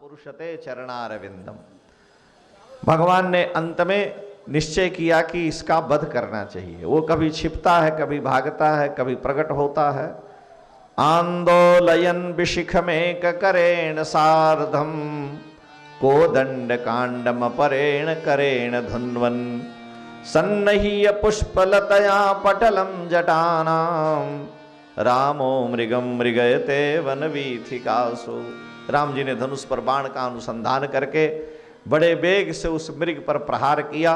पुरुषते चरणारविंदम। भगवान ने अंत में निश्चय किया कि इसका वध करना चाहिए। वो कभी छिपता है, कभी भागता है, कभी प्रकट होता है। आंदोलयन विशिखमेक करेण सार्धम कोदंड कांडम परेण करेण धुन्वन सन्नहीय पुष्पलतया पटलम जटानाम रामो मृगम मृगयते वनवीथिकासु। राम जी ने धनुष पर बाण का अनुसंधान करके बड़े वेग से उस मृग पर प्रहार किया।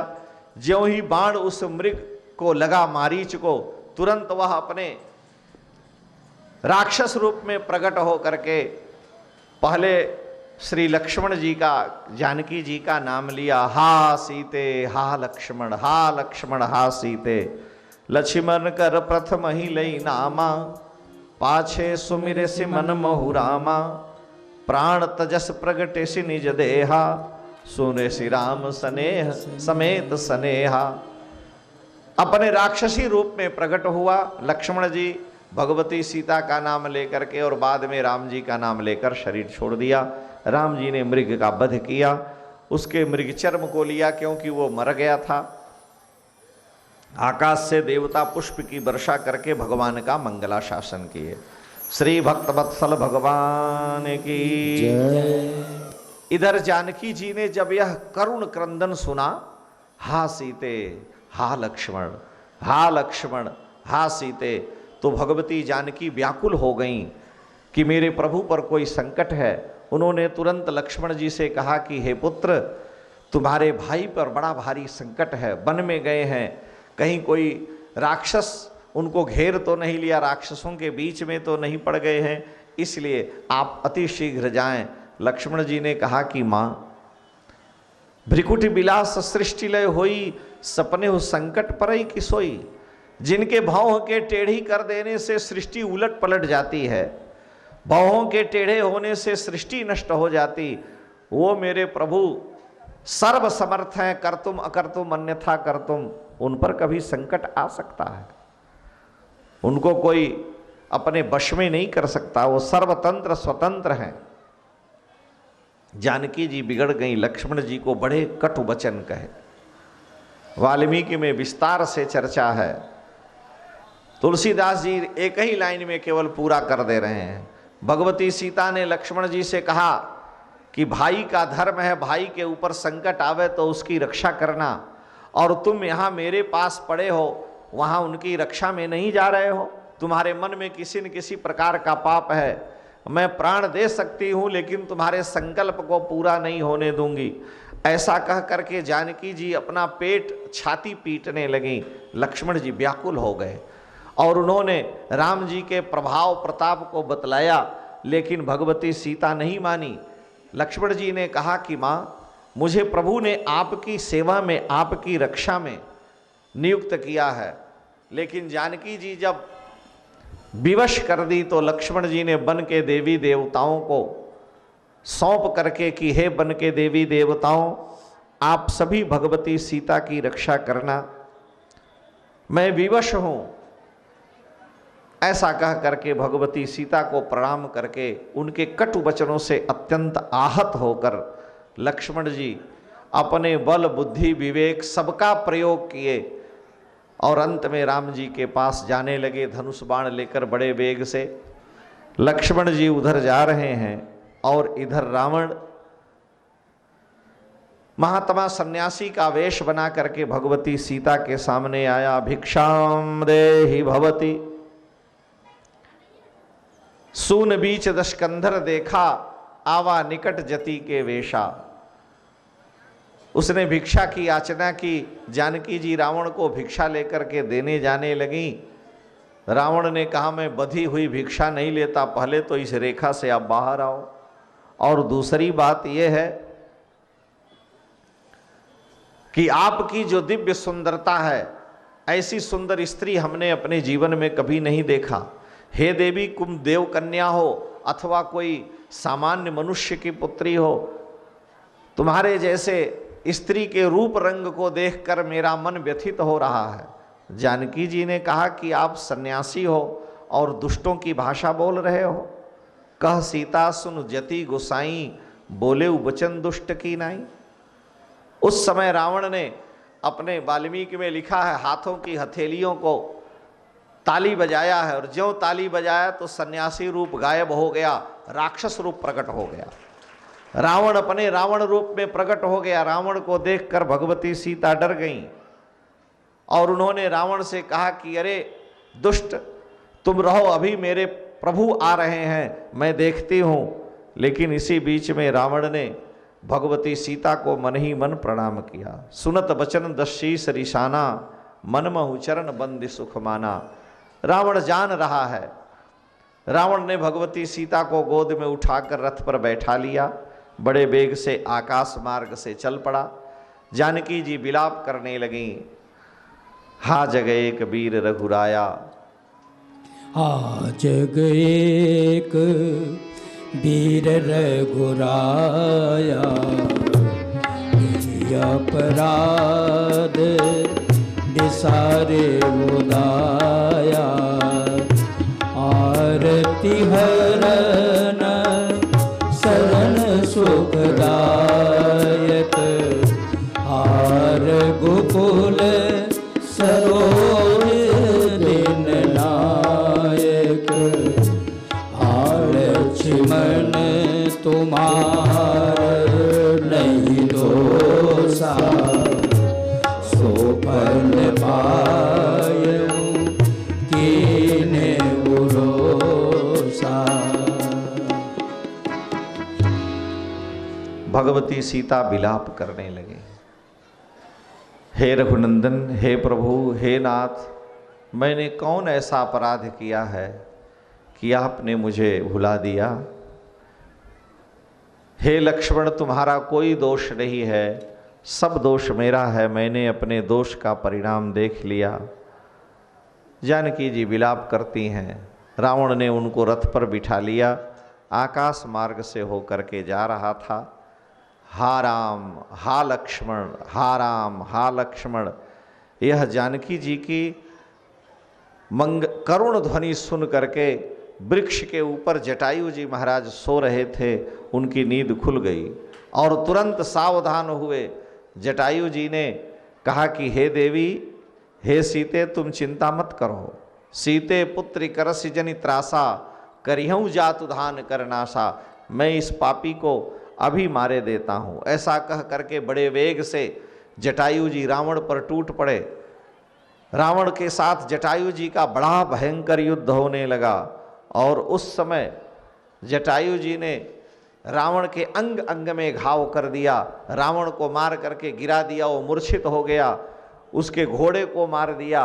ज्यों ही बाण उस मृग को लगा, मारीच को, तुरंत वह अपने राक्षस रूप में प्रकट हो करके पहले श्री लक्ष्मण जी का, जानकी जी का नाम लिया। हा सीते हा लक्ष्मण, हा लक्ष्मण हा सीते। लक्ष्मण कर प्रथम ही लई नामा पाछे सुमिरे सि मन महु रामा। प्राण तजस प्रगटे सि निज देहा सुने श्री राम स्नेह समेत स्नेहा। अपने राक्षसी रूप में प्रकट हुआ लक्ष्मण जी, भगवती सीता का नाम लेकर के, और बाद में राम जी का नाम लेकर शरीर छोड़ दिया। राम जी ने मृग का वध किया, उसके मृग चर्म को लिया क्योंकि वो मर गया था। आकाश से देवता पुष्प की वर्षा करके भगवान का मंगला शासन किए। श्री भक्त वत्सल भगवान की इधर जानकी जी ने जब यह करुण क्रंदन सुना, हा सीते हा लक्ष्मण, हा लक्ष्मण हा सीते, तो भगवती जानकी व्याकुल हो गईं कि मेरे प्रभु पर कोई संकट है। उन्होंने तुरंत लक्ष्मण जी से कहा कि हे पुत्र, तुम्हारे भाई पर बड़ा भारी संकट है, वन में गए हैं, कहीं कोई राक्षस उनको घेर तो नहीं लिया, राक्षसों के बीच में तो नहीं पड़ गए हैं, इसलिए आप अति शीघ्र जाएं। लक्ष्मण जी ने कहा कि माँ, भ्रिकुटी बिलास सृष्टि लय होई, सपने हो संकट परई कि सोई। जिनके भौं के टेढ़ी कर देने से सृष्टि उलट पलट जाती है, भौं के टेढ़े होने से सृष्टि नष्ट हो जाती, वो मेरे प्रभु सर्व समर्थ हैं, कर्तुम अकर्तुम अन्यथा कर्तुम। उन पर कभी संकट आ सकता है, उनको कोई अपने वश में नहीं कर सकता, वो सर्वतंत्र स्वतंत्र हैं। जानकी जी बिगड़ गई, लक्ष्मण जी को बड़े कटु वचन कहे। वाल्मीकि में विस्तार से चर्चा है, तुलसीदास जी एक ही लाइन में केवल पूरा कर दे रहे हैं। भगवती सीता ने लक्ष्मण जी से कहा कि भाई का धर्म है, भाई के ऊपर संकट आवे तो उसकी रक्षा करना, और तुम यहाँ मेरे पास पड़े हो, वहाँ उनकी रक्षा में नहीं जा रहे हो। तुम्हारे मन में किसी न किसी प्रकार का पाप है, मैं प्राण दे सकती हूँ लेकिन तुम्हारे संकल्प को पूरा नहीं होने दूंगी। ऐसा कह करके जानकी जी अपना पेट छाती पीटने लगी। लक्ष्मण जी व्याकुल हो गए और उन्होंने राम जी के प्रभाव प्रताप को बतलाया, लेकिन भगवती सीता नहीं मानी। लक्ष्मण जी ने कहा कि माँ, मुझे प्रभु ने आपकी सेवा में, आपकी रक्षा में नियुक्त किया है, लेकिन जानकी जी जब विवश कर दी तो लक्ष्मण जी ने वन के देवी देवताओं को सौंप करके कि हे वन के देवी देवताओं, आप सभी भगवती सीता की रक्षा करना, मैं विवश हूं। ऐसा कह करके भगवती सीता को प्रणाम करके उनके कटु वचनों से अत्यंत आहत होकर लक्ष्मण जी अपने बल बुद्धि विवेक सबका प्रयोग किए और अंत में राम जी के पास जाने लगे धनुष बाण लेकर बड़े वेग से। लक्ष्मण जी उधर जा रहे हैं और इधर रावण महात्मा सन्यासी का वेश बना करके भगवती सीता के सामने आया। भिक्षाम देहि भवती, सून बीच दशकंधर देखा, आवा निकट जति के वेशा। उसने भिक्षा की याचना की। जानकी जी रावण को भिक्षा लेकर के देने जाने लगी। रावण ने कहा, मैं बधी हुई भिक्षा नहीं लेता, पहले तो इस रेखा से आप बाहर आओ, और दूसरी बात यह है कि आपकी जो दिव्य सुंदरता है, ऐसी सुंदर स्त्री हमने अपने जीवन में कभी नहीं देखा। हे देवी, तुम देव कन्या हो अथवा कोई सामान्य मनुष्य की पुत्री हो, तुम्हारे जैसे स्त्री के रूप रंग को देखकर मेरा मन व्यथित हो रहा है। जानकी जी ने कहा कि आप सन्यासी हो और दुष्टों की भाषा बोल रहे हो। कह सीता सुन जति गुसाई, बोले वचन दुष्ट की नाई। उस समय रावण ने अपने वाल्मीकि में लिखा है, हाथों की हथेलियों को ताली बजाया है, और ज्यों ताली बजाया तो सन्यासी रूप गायब हो गया, राक्षस रूप प्रकट हो गया। रावण अपने रावण रूप में प्रकट हो गया। रावण को देखकर भगवती सीता डर गईं और उन्होंने रावण से कहा कि अरे दुष्ट, तुम रहो, अभी मेरे प्रभु आ रहे हैं, मैं देखती हूँ। लेकिन इसी बीच में रावण ने भगवती सीता को मन ही मन प्रणाम किया। सुनत बचन दशीस रिशाना, मन महु चरण बंदी सुख माना। रावण जान रहा है। रावण ने भगवती सीता को गोद में उठाकर रथ पर बैठा लिया, बड़े वेग से आकाश मार्ग से चल पड़ा। जानकी जी विलाप करने लगी, हा जग एक वीर रघुराया, हा जग एक वीर रघुराया, अपराध विसारे मुदाया, आरती हरन शरण सुखदायक, हार गोकुल सरोज दिन नायक, लक्ष्मण तुम्हार नहीं दोषा, सो फल पायऊं कीने भरोसा। भगवती सीता विलाप करने लगे, हे रघुनंदन, हे प्रभु, हे नाथ, मैंने कौन ऐसा अपराध किया है कि आपने मुझे भुला दिया। हे लक्ष्मण, तुम्हारा कोई दोष नहीं है, सब दोष मेरा है, मैंने अपने दोष का परिणाम देख लिया। जानकी जी विलाप करती हैं। रावण ने उनको रथ पर बिठा लिया, आकाश मार्ग से होकर के जा रहा था। हा राम, हा लक्ष्मण, हा राम, हा लक्ष्मण, यह जानकी जी की करुण ध्वनि सुन करके वृक्ष के ऊपर जटायु जी महाराज सो रहे थे, उनकी नींद खुल गई और तुरंत सावधान हुए। जटायु जी ने कहा कि हे देवी, हे सीते, तुम चिंता मत करो, सीते पुत्री करसि जनि त्रासा, करिहूँ जातु धान करनासा, मैं इस पापी को अभी मारे देता हूँ। ऐसा कह करके बड़े वेग से जटायु जी रावण पर टूट पड़े। रावण के साथ जटायु जी का बड़ा भयंकर युद्ध होने लगा और उस समय जटायु जी ने रावण के अंग अंग में घाव कर दिया, रावण को मार करके गिरा दिया, वो मूर्छित हो गया, उसके घोड़े को मार दिया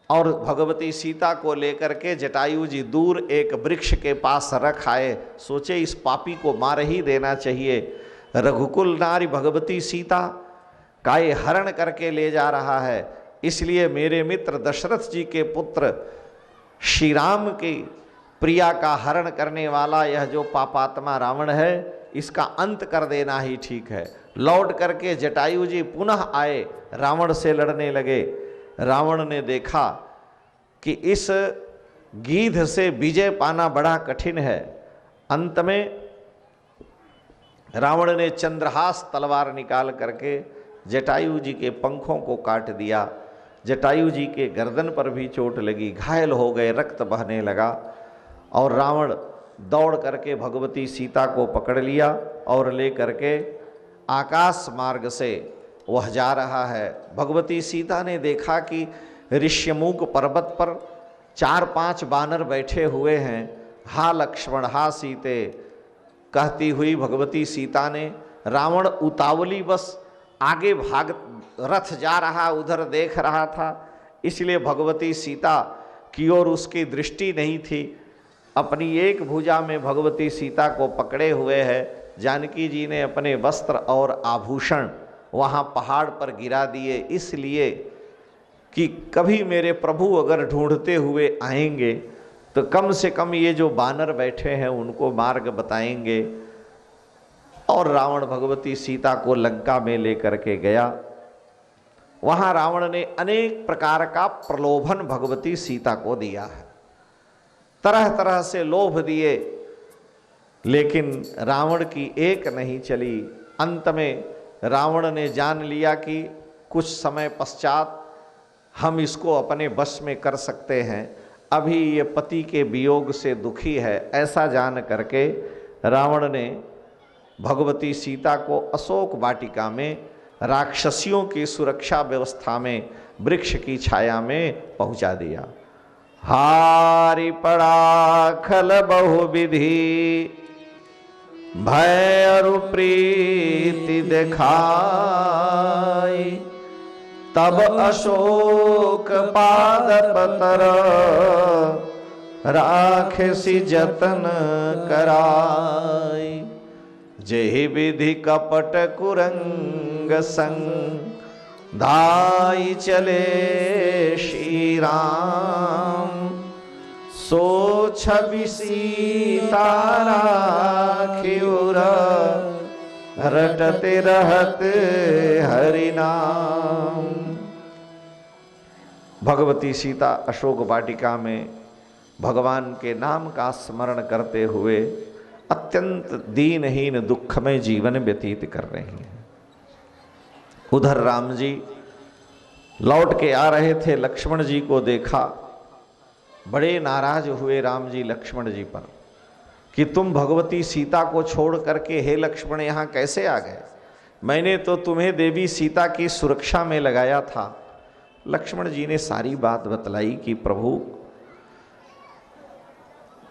और भगवती सीता को लेकर के जटायु जी दूर एक वृक्ष के पास रख आए। सोचे इस पापी को मार ही देना चाहिए। रघुकुल नारी भगवती सीता का ये हरण करके ले जा रहा है, इसलिए मेरे मित्र दशरथ जी के पुत्र श्री राम की प्रिया का हरण करने वाला यह जो पापात्मा रावण है, इसका अंत कर देना ही ठीक है। लौट करके जटायु जी पुनः आए, रावण से लड़ने लगे। रावण ने देखा कि इस गीध से विजय पाना बड़ा कठिन है। अंत में रावण ने चंद्रहास तलवार निकाल करके जटायु जी के पंखों को काट दिया। जटायु जी के गर्दन पर भी चोट लगी, घायल हो गए, रक्त बहने लगा और रावण दौड़ करके भगवती सीता को पकड़ लिया और ले करके आकाश मार्ग से वह जा रहा है। भगवती सीता ने देखा कि ऋष्यमूक पर्वत पर 4-5 बानर बैठे हुए हैं। हा लक्ष्मण, हा सीते कहती हुई भगवती सीता ने, रावण उतावली बस आगे भाग रथ जा रहा उधर देख रहा था, इसलिए भगवती सीता की ओर उसकी दृष्टि नहीं थी। अपनी एक भुजा में भगवती सीता को पकड़े हुए है। जानकी जी ने अपने वस्त्र और आभूषण वहाँ पहाड़ पर गिरा दिए, इसलिए कि कभी मेरे प्रभु अगर ढूंढते हुए आएंगे तो कम से कम ये जो बानर बैठे हैं उनको मार्ग बताएंगे। और रावण भगवती सीता को लंका में लेकर के गया। वहाँ रावण ने अनेक प्रकार का प्रलोभन भगवती सीता को दिया है, तरह तरह से लोभ दिए। लेकिन रावण की एक नहीं चली। अंत में रावण ने जान लिया कि कुछ समय पश्चात हम इसको अपने बस में कर सकते हैं, अभी ये पति के वियोग से दुखी है। ऐसा जान करके रावण ने भगवती सीता को अशोक वाटिका में राक्षसियों की सुरक्षा व्यवस्था में वृक्ष की छाया में पहुंचा दिया। हारी पड़ा खल बहुविधि, भय अरु प्रीति दिखाई, तब अशोक पाद पतर, राखसी जतन कराई। जेहि विधि कपट कुरंग संग, धाई चले श्री राम, सो छवि सीता राखिउर, रटते रहत हरि नाम। भगवती सीता अशोक वाटिका में भगवान के नाम का स्मरण करते हुए अत्यंत दीनहीन दुख में जीवन व्यतीत कर रही हैं। उधर राम जी लौट के आ रहे थे, लक्ष्मण जी को देखा, बड़े नाराज हुए राम जी लक्ष्मण जी पर कि तुम भगवती सीता को छोड़ करके हे लक्ष्मण यहाँ कैसे आ गए? मैंने तो तुम्हें देवी सीता की सुरक्षा में लगाया था। लक्ष्मण जी ने सारी बात बतलाई कि प्रभु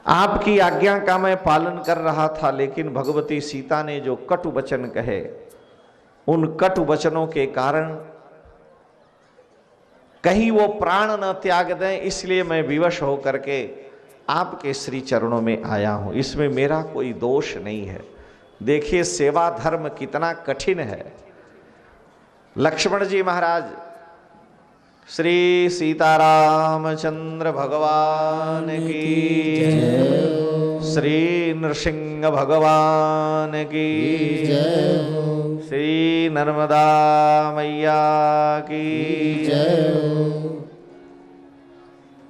आपकी आज्ञा का मैं पालन कर रहा था, लेकिन भगवती सीता ने जो कटु वचन कहे, उन कटु वचनों के कारण कहीं वो प्राण न त्याग दें, इसलिए मैं विवश होकर के आपके श्री चरणों में आया हूं। इसमें मेरा कोई दोष नहीं है। देखिए सेवा धर्म कितना कठिन है। लक्ष्मण जी महाराज श्री सीतारामचंद्र भगवान की, श्री नृसिंह भगवान की, श्री नर्मदा मैया की।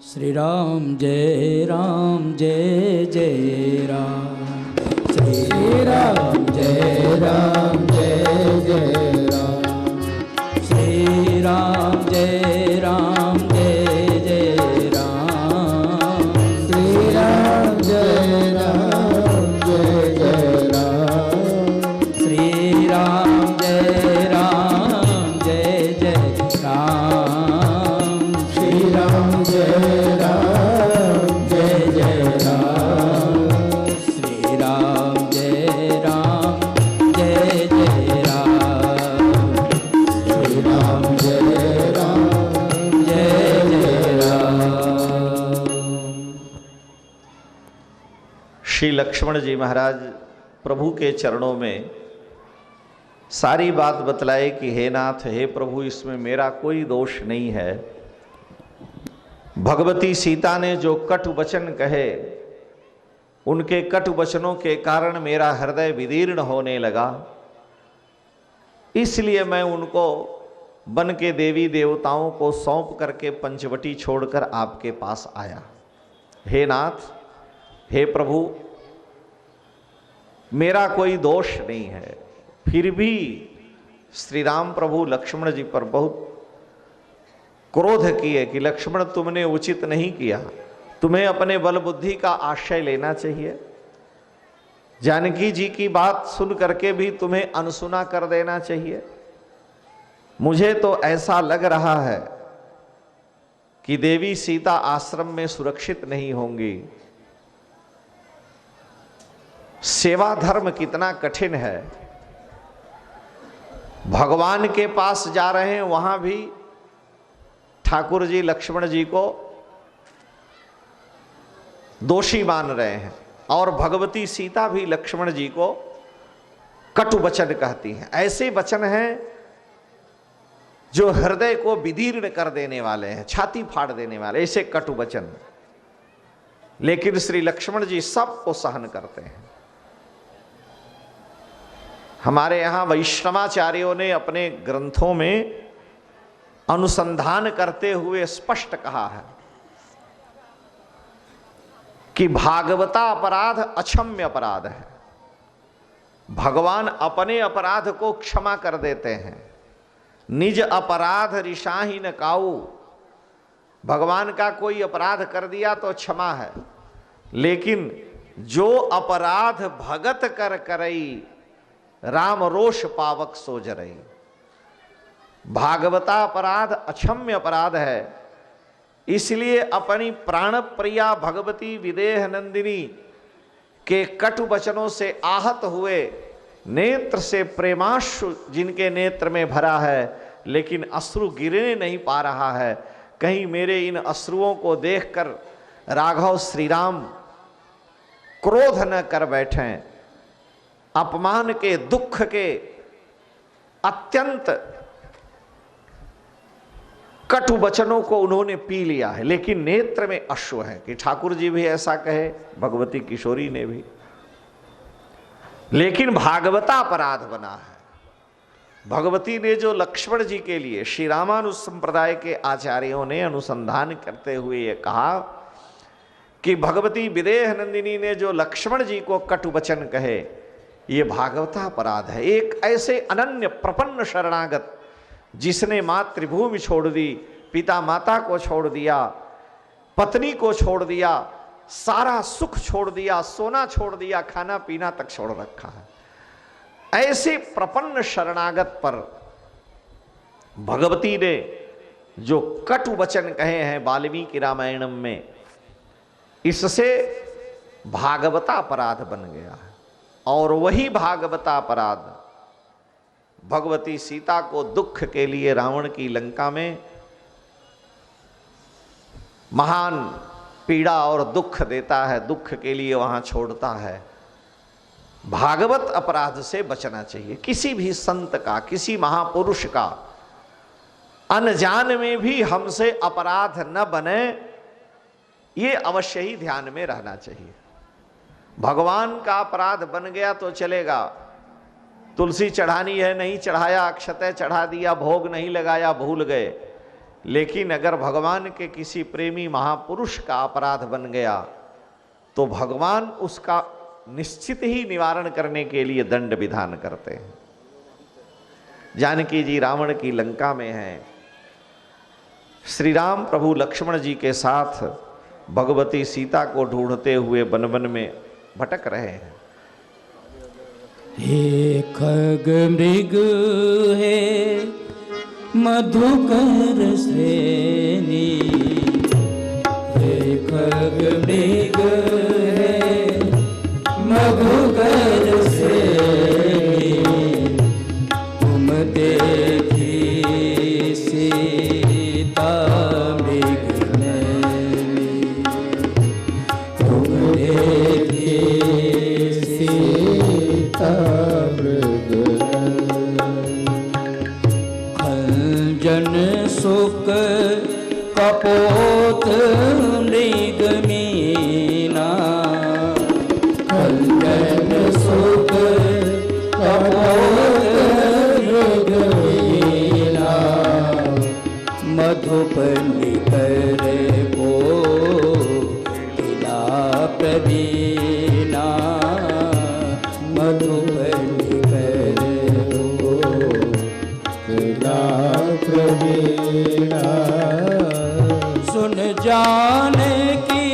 श्री राम जय राम जय जय राम, श्री राम जय राम जय जय राम, श्री राम जय राम जय जय राम, श्री राम जय राम जय जय राम, श्री राम जय राम जय जय राम, श्री राम जय राम जय जय राम, श्री राम जय राम जय जय राम, श्री राम जय राम जय जय राम। श्री लक्ष्मण जी महाराज प्रभु के चरणों में सारी बात बतलाए कि हे नाथ, हे प्रभु, इसमें मेरा कोई दोष नहीं है। भगवती सीता ने जो कटु वचन कहे, उनके कटु वचनों के कारण मेरा हृदय विदीर्ण होने लगा, इसलिए मैं उनको बन के देवी देवताओं को सौंप करके पंचवटी छोड़कर आपके पास आया। हे नाथ, हे प्रभु, मेरा कोई दोष नहीं है। फिर भी श्री राम प्रभु लक्ष्मण जी पर बहुत क्रोध किए कि लक्ष्मण, तुमने उचित नहीं किया, तुम्हें अपने बल बुद्धि का आश्रय लेना चाहिए। जानकी जी की बात सुन करके भी तुम्हें अनसुना कर देना चाहिए। मुझे तो ऐसा लग रहा है कि देवी सीता आश्रम में सुरक्षित नहीं होंगी। सेवा धर्म कितना कठिन है। भगवान के पास जा रहे हैं, वहां भी ठाकुर जी लक्ष्मण जी को दोषी मान रहे हैं, और भगवती सीता भी लक्ष्मण जी को कटु वचन कहती हैं। ऐसे वचन हैं जो हृदय को विदीर्ण कर देने वाले हैं, छाती फाड़ देने वाले, ऐसे कटु वचन। लेकिन श्री लक्ष्मण जी सबको सहन करते हैं। हमारे यहाँ वैष्णवाचार्यों ने अपने ग्रंथों में अनुसंधान करते हुए स्पष्ट कहा है कि भागवता अपराध अक्षम्य अपराध है। भगवान अपने अपराध को क्षमा कर देते हैं। निज अपराध रिशाही न काऊ, भगवान का कोई अपराध कर दिया तो क्षमा है, लेकिन जो अपराध भगत कर करई राम रोष पावक सो जरई। भागवता अपराध अक्षम्य अपराध है, इसलिए अपनी प्राण प्रिया भगवती विदेह नंदिनी के कटु वचनों से आहत हुए, नेत्र से प्रेमाश्रु जिनके नेत्र में भरा है लेकिन अश्रु गिरने नहीं पा रहा है, कहीं मेरे इन अश्रुओं को देखकर राघव श्री राम क्रोध न कर बैठें। अपमान के, दुख के अत्यंत कटु वचनों को उन्होंने पी लिया है, लेकिन नेत्र में अश्रु है। कि ठाकुर जी भी ऐसा कहे, भगवती किशोरी ने भी, लेकिन भागवता अपराध बना है। भगवती ने जो लक्ष्मण जी के लिए, श्री रामानुज संप्रदाय के आचार्यों ने अनुसंधान करते हुए ये कहा कि भगवती विदेह नंदिनी ने जो लक्ष्मण जी को कटु वचन कहे, ये भागवता अपराध है। एक ऐसे अनन्य प्रपन्न शरणागत जिसने मातृभूमि छोड़ दी, पिता माता को छोड़ दिया, पत्नी को छोड़ दिया, सारा सुख छोड़ दिया, सोना छोड़ दिया, खाना पीना तक छोड़ रखा है, ऐसे प्रपन्न शरणागत पर भगवती ने जो कटु वचन कहे हैं वाल्मीकि रामायणम में, इससे भागवता अपराध बन गया है। और वही भागवता अपराध भगवती सीता को दुख के लिए रावण की लंका में महान पीड़ा और दुख देता है, दुख के लिए वहां छोड़ता है। भागवत अपराध से बचना चाहिए। किसी भी संत का, किसी महापुरुष का अनजान में भी हमसे अपराध न बने, ये अवश्य ही ध्यान में रहना चाहिए। भगवान का अपराध बन गया तो चलेगा, तुलसी चढ़ानी है नहीं चढ़ाया, अक्षतय चढ़ा दिया, भोग नहीं लगाया, भूल गए। लेकिन अगर भगवान के किसी प्रेमी महापुरुष का अपराध बन गया तो भगवान उसका निश्चित ही निवारण करने के लिए दंड विधान करते हैं। जानकी जी रावण की लंका में हैं, श्री राम प्रभु लक्ष्मण जी के साथ भगवती सीता को ढूंढते हुए वन वन में भटक रहे हैं। हे खग मृग है मधुकर श्रेणी, हे खग मृग है मधुकर श्रेणी, तुम देखी सीता मृग नैनी, तुम देखी सीता मृग खंजन सुख कपोत मृग मीना, खंजन सुख कपोत मृग मीना, मधुपनि कर को पिला प्रवीणा, मधुपनि कर को पिला प्रवीणा, सुन जान की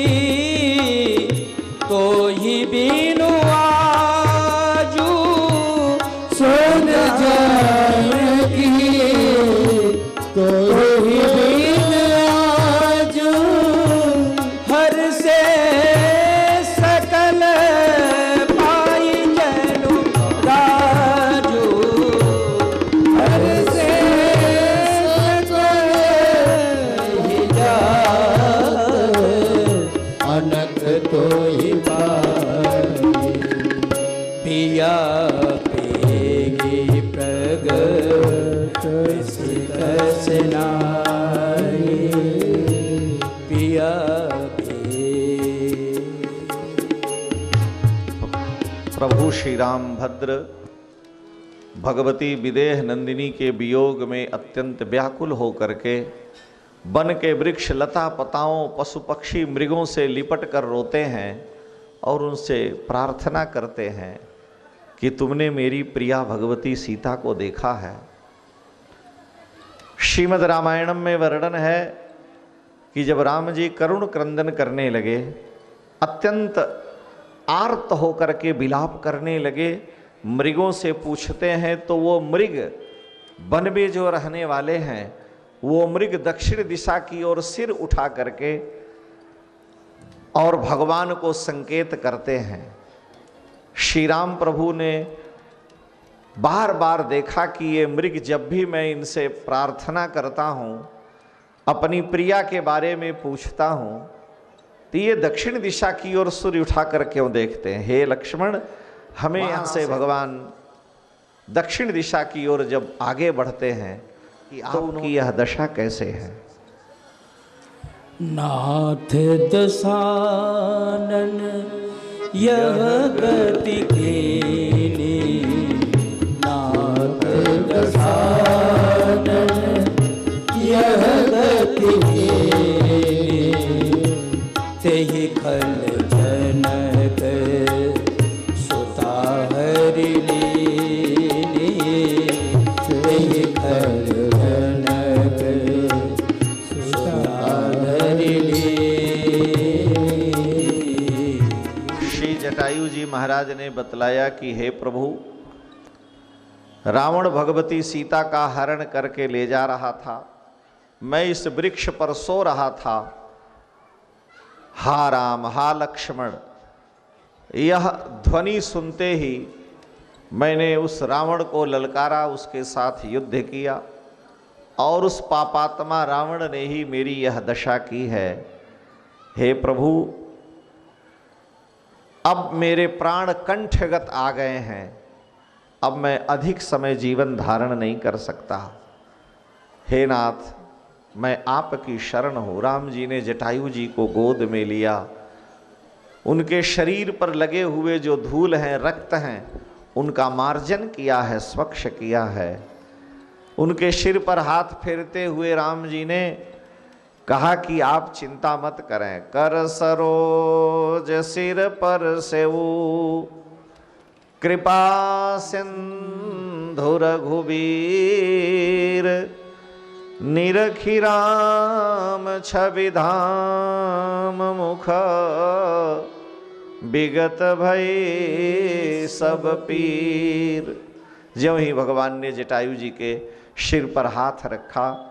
तो ही बीनु आजू, सुन जान की तो ही बीनु आजू, हर से सकल पाई जनु राजू, हर से सकल ही जा, अनक तो ही पाई, पिया पेगी प्रगट कस नाई, पिया प्रभु श्री राम भद्र भगवती विदेह नंदिनी के वियोग में अत्यंत व्याकुल होकर के वन के वृक्ष लता पताओं पशु पक्षी मृगों से लिपट कर रोते हैं और उनसे प्रार्थना करते हैं कि तुमने मेरी प्रिया भगवती सीता को देखा है। श्रीमद् रामायणम में वर्णन है कि जब राम जी करुण क्रंदन करने लगे, अत्यंत आर्त होकर के विलाप करने लगे, मृगों से पूछते हैं तो वो मृग, वन में जो रहने वाले हैं वो मृग दक्षिण दिशा की ओर सिर उठा करके और भगवान को संकेत करते हैं। श्री राम प्रभु ने बार बार देखा कि ये मृग, जब भी मैं इनसे प्रार्थना करता हूँ, अपनी प्रिया के बारे में पूछता हूँ, तो ये दक्षिण दिशा की ओर सूर्य उठा कर क्यों देखते हैं। हे लक्ष्मण, हमें यहाँ से भगवान दक्षिण दिशा की ओर जब आगे बढ़ते हैं कि आपकी यह दशा कैसे है। नाथ दशानन यह गति कीनी, नाथ दशानन यह गति कीनी, तेहि खल जनक सुता हरि लीनी, तेहि खल जनक सुता हरि लीनी। श्री जटायु जी महाराज ने बतलाया कि हे प्रभु, रावण भगवती सीता का हरण करके ले जा रहा था, मैं इस वृक्ष पर सो रहा था। हा राम, हा लक्ष्मण, यह ध्वनि सुनते ही मैंने उस रावण को ललकारा, उसके साथ युद्ध किया और उस पापात्मा रावण ने ही मेरी यह दशा की है। हे प्रभु, अब मेरे प्राण कंठगत आ गए हैं, अब मैं अधिक समय जीवन धारण नहीं कर सकता। हे नाथ, मैं आपकी शरण हूँ। राम जी ने जटायु जी को गोद में लिया, उनके शरीर पर लगे हुए जो धूल हैं, रक्त हैं, उनका मार्जन किया है, स्वच्छ किया है। उनके सिर पर हाथ फेरते हुए राम जी ने कहा कि आप चिंता मत करें, कर सरोज सिर पर सेऊ, कृपा सिंधु रघुबीर, निरखि राम छवि धाम मुख, विगत भय सब पीर। ज्यों ही भगवान ने जटायु जी के सिर पर हाथ रखा,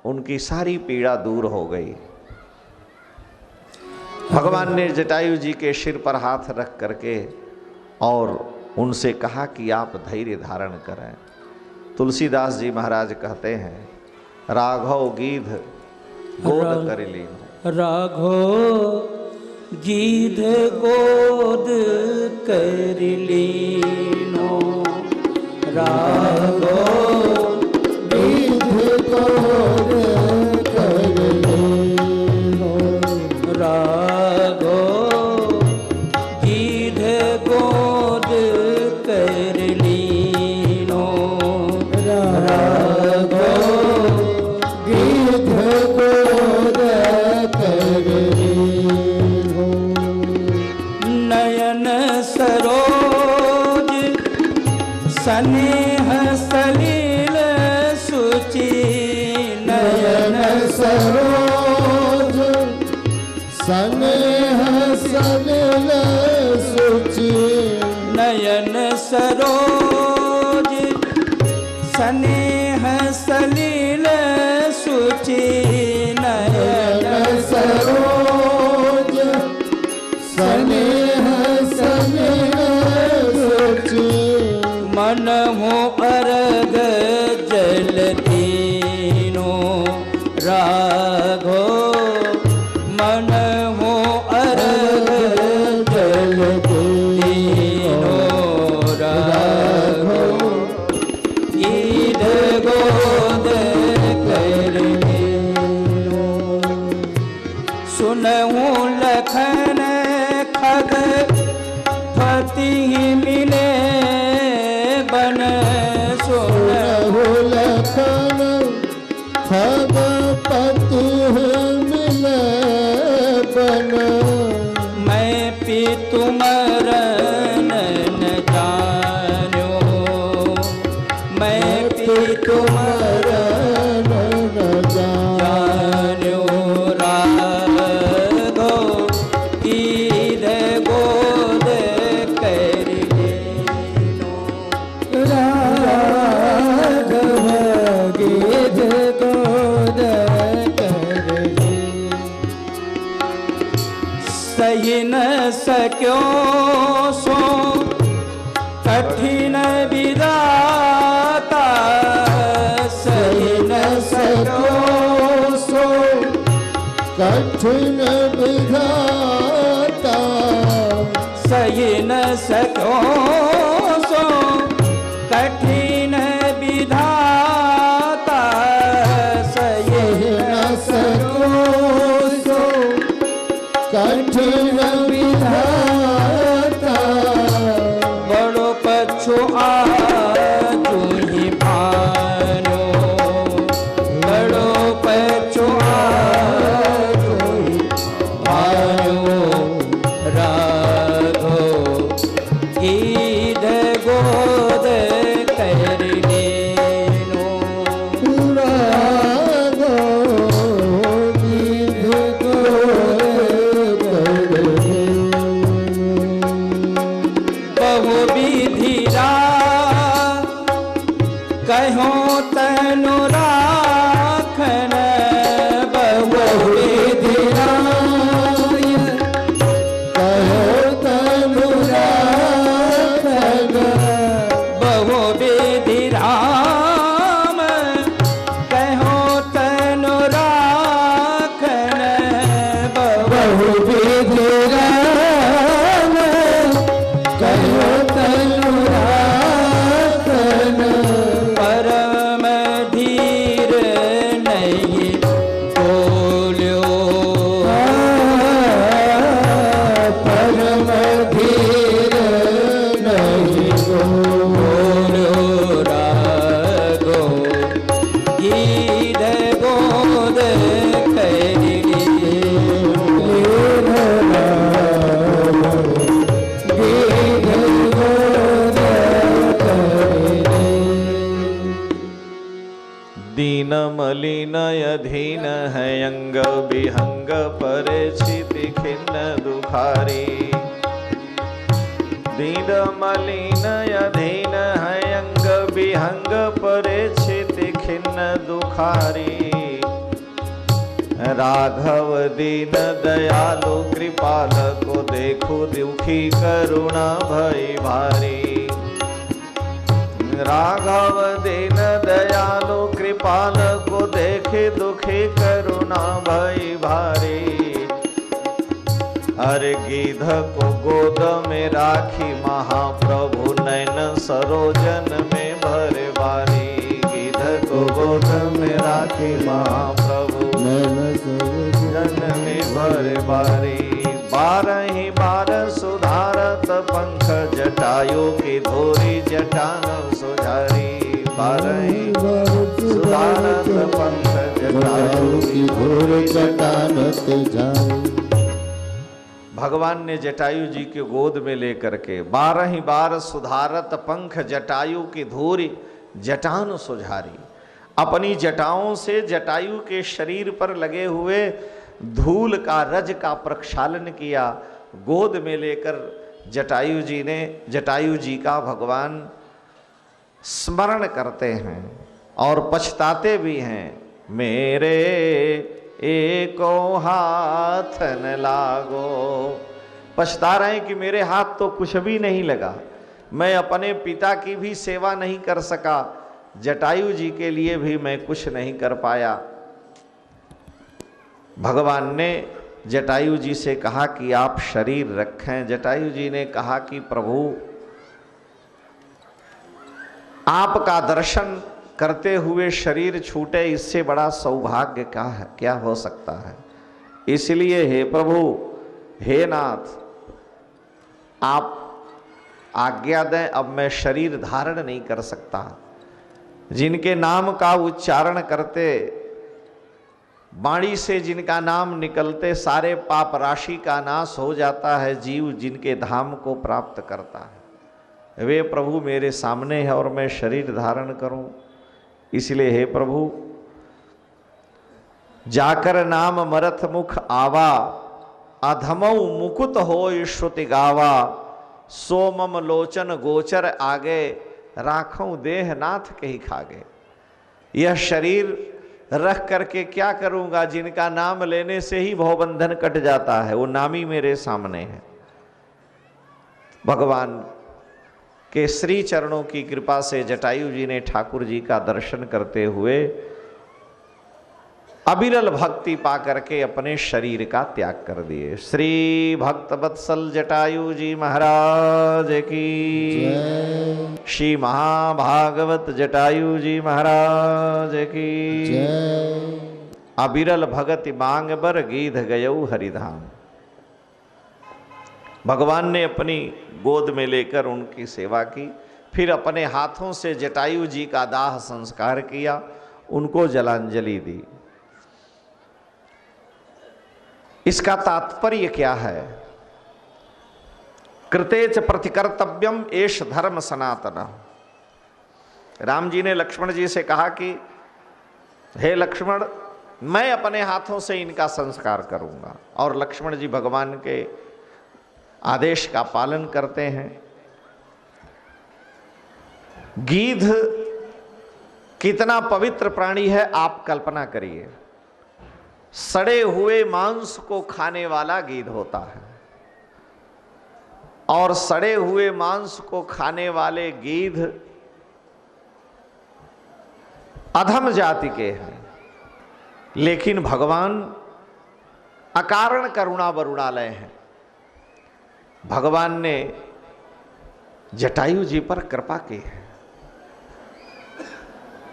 उनकी सारी पीड़ा दूर हो गई। भगवान ने जटायु जी के सिर पर हाथ रख करके और उनसे कहा कि आप धैर्य धारण करें। तुलसीदास जी महाराज कहते हैं, राघव गीध गोद कर लीन। राघव गीध गोद कर लीनो, राघव गीध गोद कर लीनो, राघव गीध गोद कर लीनो, राघव गीध गोद कर लीनो। नयन सरोज स्नेह सलील सुचि, नयन सरोज स्नेह सलिल सुचि, नयन सरोज स्नेह सलील सुचि, नयन सरोज स्नेह सलिल सुचि, मन हो अर्घ जल दीनो, राघो मन हो अर्घ जल दीनो, राघो गीध गोद कर लीनो। सुनहु लखन खग पति मिले बन, सुनहु लखन खग पति मिले बन मैं पीतु मरण न जान्यो, मैं पीतु मरण न जान्यो राघो कीध गोद कर लेनो, राघव गीध गोद कर ले सही न सक्यो सो कठिन विधाता, सही न सक्यो सो कठिन विधाता सही न सक्यो सो कठिन विधाता, सही न सको सो कठिन विधाता बड़ो पछु आजू ही भानो, बड़ो पछु आजू ही भानो राघो गीध गोद कर लेनो, राघो गीध गोद कर ले बहु विधिरा कहो तनु राखन, बहु विधिरा कहो तनु राखन बहु विधिराम कहो तनु राखन, बहु विधि राम कहो तनु राखन परम धीर नहीं बोल्यो, परम धीर नहीं बोल्यो राघो गीध गोद कर दीन मलिन अधीन है अंग विहंग परिचिति खिन्न दुखारी, दीन मलिन अधीन है अंग विहंग परिचिति खिन्न दुखारी, राघव दीन दयालु कृपाल को देखो दुखी करुणा भई भारी, राघव दीन दयालु कृपाल को देखे दुखी करुणा भई भारी, अरे गिध को गोद में राखी महाप्रभु नैन सरोजन में भरे बारी, गिध को गोद में राखी महाप्रभु जन में भरे बारी, बारही बार सुधारत पंख जटायु की धोरी जटान सुझारी, बारही सुधारत पंख जटायु की धोरी जटान सुझारी। भगवान ने जटायु जी के गोद में लेकर के 12 बार सुधारत पंख जटायु की धूरी जटान सुझारी, अपनी जटाओं से जटायु के शरीर पर लगे हुए धूल का रज का प्रक्षालन किया। गोद में लेकर जटायु जी का भगवान स्मरण करते हैं और पछताते भी हैं। मेरे एको हाथ न लागो, पछता रहे हैं कि मेरे हाथ तो कुछ भी नहीं लगा, मैं अपने पिता की भी सेवा नहीं कर सका, जटायु जी के लिए भी मैं कुछ नहीं कर पाया। भगवान ने जटायु जी से कहा कि आप शरीर रखें। जटायु जी ने कहा कि प्रभु आपका दर्शन करते हुए शरीर छूटे, इससे बड़ा सौभाग्य क्या हो सकता है। इसलिए हे प्रभु, हे नाथ, आप आज्ञा दें, अब मैं शरीर धारण नहीं कर सकता। जिनके नाम का उच्चारण करते वाणी से जिनका नाम निकलते सारे पाप राशि का नाश हो जाता है, जीव जिनके धाम को प्राप्त करता है, वे प्रभु मेरे सामने है और मैं शरीर धारण करूं। इसलिए हे प्रभु, जाकर नाम मरथ मुख आवा, अधमऊ मुकुत हो श्रुति गावा, सोमम लोचन गोचर आगे, राखों देह नाथ कही खागे। यह शरीर रख करके क्या करूंगा, जिनका नाम लेने से ही भवबंधन कट जाता है, वो नामी मेरे सामने है। भगवान के श्री चरणों की कृपा से जटायु जी ने ठाकुर जी का दर्शन करते हुए अविरल भक्ति पा करके अपने शरीर का त्याग कर दिए। श्री भक्त वत्सल जटायु जी महाराज की, श्री महाभागवत जटायु जी महाराज की। अविरल भगति मांग बर गीध गयऊ हरिधाम। भगवान ने अपनी गोद में लेकर उनकी सेवा की, फिर अपने हाथों से जटायु जी का दाह संस्कार किया, उनको जलांजलि दी। इसका तात्पर्य क्या है? कृतेच प्रतिकर्तव्यम एष धर्म सनातन। राम जी ने लक्ष्मण जी से कहा कि हे लक्ष्मण, मैं अपने हाथों से इनका संस्कार करूंगा, और लक्ष्मण जी भगवान के आदेश का पालन करते हैं। गीध कितना पवित्र प्राणी है आप कल्पना करिए। सड़े हुए मांस को खाने वाला गीध होता है, और सड़े हुए मांस को खाने वाले गीध अधम जाति के हैं। लेकिन भगवान अकारण करुणा वरुणालय हैं। भगवान ने जटायु जी पर कृपा की है।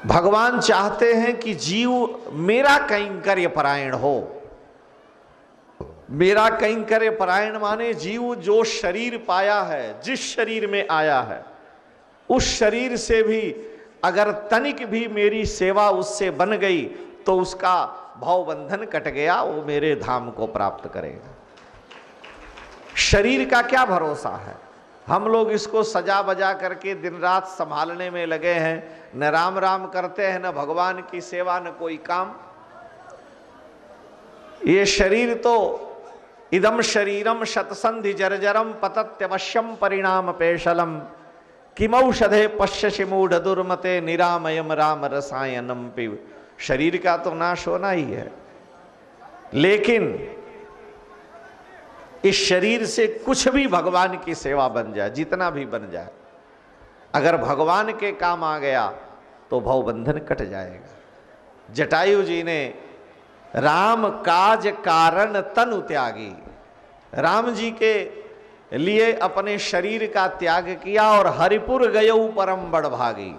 भगवान चाहते हैं कि जीव मेरा कैंकर्य परायण हो। मेरा कैंकर्य परायण माने जीव जो शरीर पाया है, जिस शरीर में आया है, उस शरीर से भी अगर तनिक भी मेरी सेवा उससे बन गई तो उसका भवबंधन कट गया, वो मेरे धाम को प्राप्त करेगा। शरीर का क्या भरोसा है? हम लोग इसको सजा बजा करके दिन रात संभालने में लगे हैं, न राम राम करते हैं, न भगवान की सेवा, न कोई काम। ये शरीर तो इदम शरीरम शतसंधि जर्जरम पतत्यवश्यम परिणाम पेशलम, किमौषधे पश्यसि मूढ़ दुर्मते निरामयम राम रसायनम पिब। शरीर का तो नाश होना ही है, लेकिन इस शरीर से कुछ भी भगवान की सेवा बन जाए, जितना भी बन जाए, अगर भगवान के काम आ गया तो भवबंधन कट जाएगा। जटायु जी ने राम काज कारण तनु त्यागी, राम जी के लिए अपने शरीर का त्याग किया और हरिपुर गयऊ परम बड़ भागी।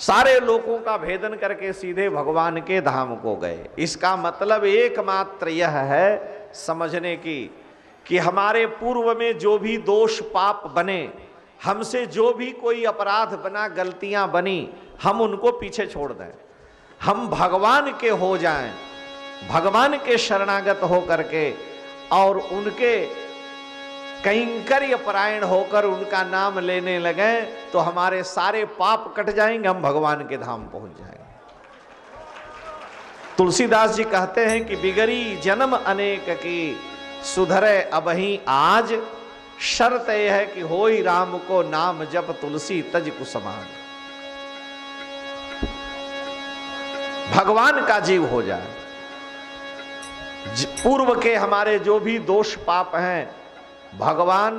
सारे लोगों का भेदन करके सीधे भगवान के धाम को गए। इसका मतलब एकमात्र यह है समझने की कि हमारे पूर्व में जो भी दोष पाप बने, हमसे जो भी कोई अपराध बना, गलतियां बनी, हम उनको पीछे छोड़ दें, हम भगवान के हो जाएं, भगवान के शरणागत हो करके और उनके कैंकर्य परायण होकर उनका नाम लेने लगे, तो हमारे सारे पाप कट जाएंगे, हम भगवान के धाम पहुंच जाएंगे। तुलसीदास जी कहते हैं कि बिगड़ी जन्म अनेक की, सुधरे अबही आज, शर्त यह है कि होई राम को नाम जप, तुलसी तज कुसमान। भगवान का जीव हो जाए। पूर्व के हमारे जो भी दोष पाप हैं, भगवान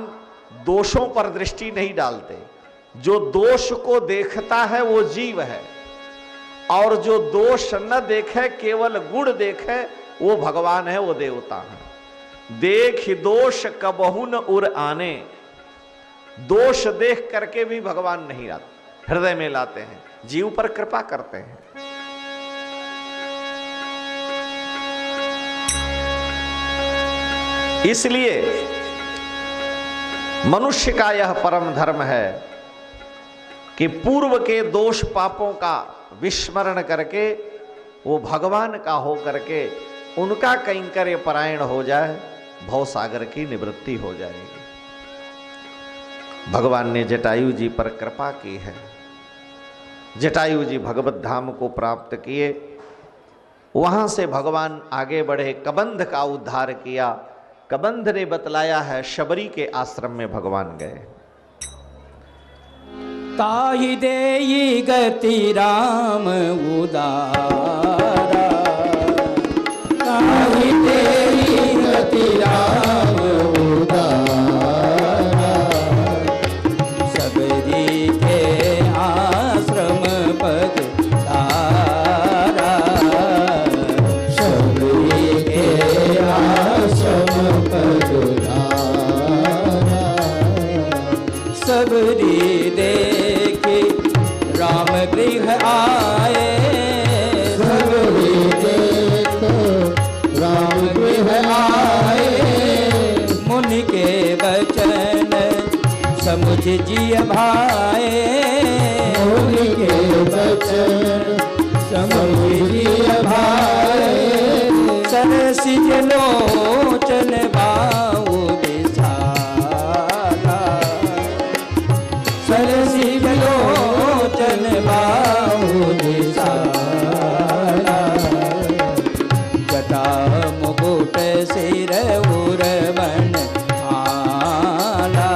दोषों पर दृष्टि नहीं डालते। जो दोष को देखता है वो जीव है, और जो दोष न देखे, केवल गुण देखे, वो भगवान है, वो देवता है। देख दोष कबहु न उर आने, दोष देख करके भी भगवान नहीं आते, हृदय में लाते हैं, जीव पर कृपा करते हैं। इसलिए मनुष्य का यह परम धर्म है कि पूर्व के दोष पापों का विस्मरण करके वो भगवान का हो करके उनका कैंकर्य परायण हो जाए, भवसागर की निवृत्ति हो जाएगी। भगवान ने जटायु जी पर कृपा की है। जटायु जी भगवत धाम को प्राप्त किए, वहां से भगवान आगे बढ़े, कबंध का उद्धार किया। कबंध ने बतलाया है शबरी के आश्रम में भगवान गए। ताहि देई गति राम उदारा, ताहि देई गति राम उदारा, सबरी के आश्रम पद तारा, सबरी के आश्रम पद तारा, सबरी देखे राम गृह आए, सबरी देखो राम गृह आए, मुनि के वचन समुझ जिय भाए, मुनि के वचन समुझिय भाए, सरसिज लोचन बाऊ विशाला, सरसिज लोचन बाऊ विशाला, जटा मुकुट सिर उरवन आला,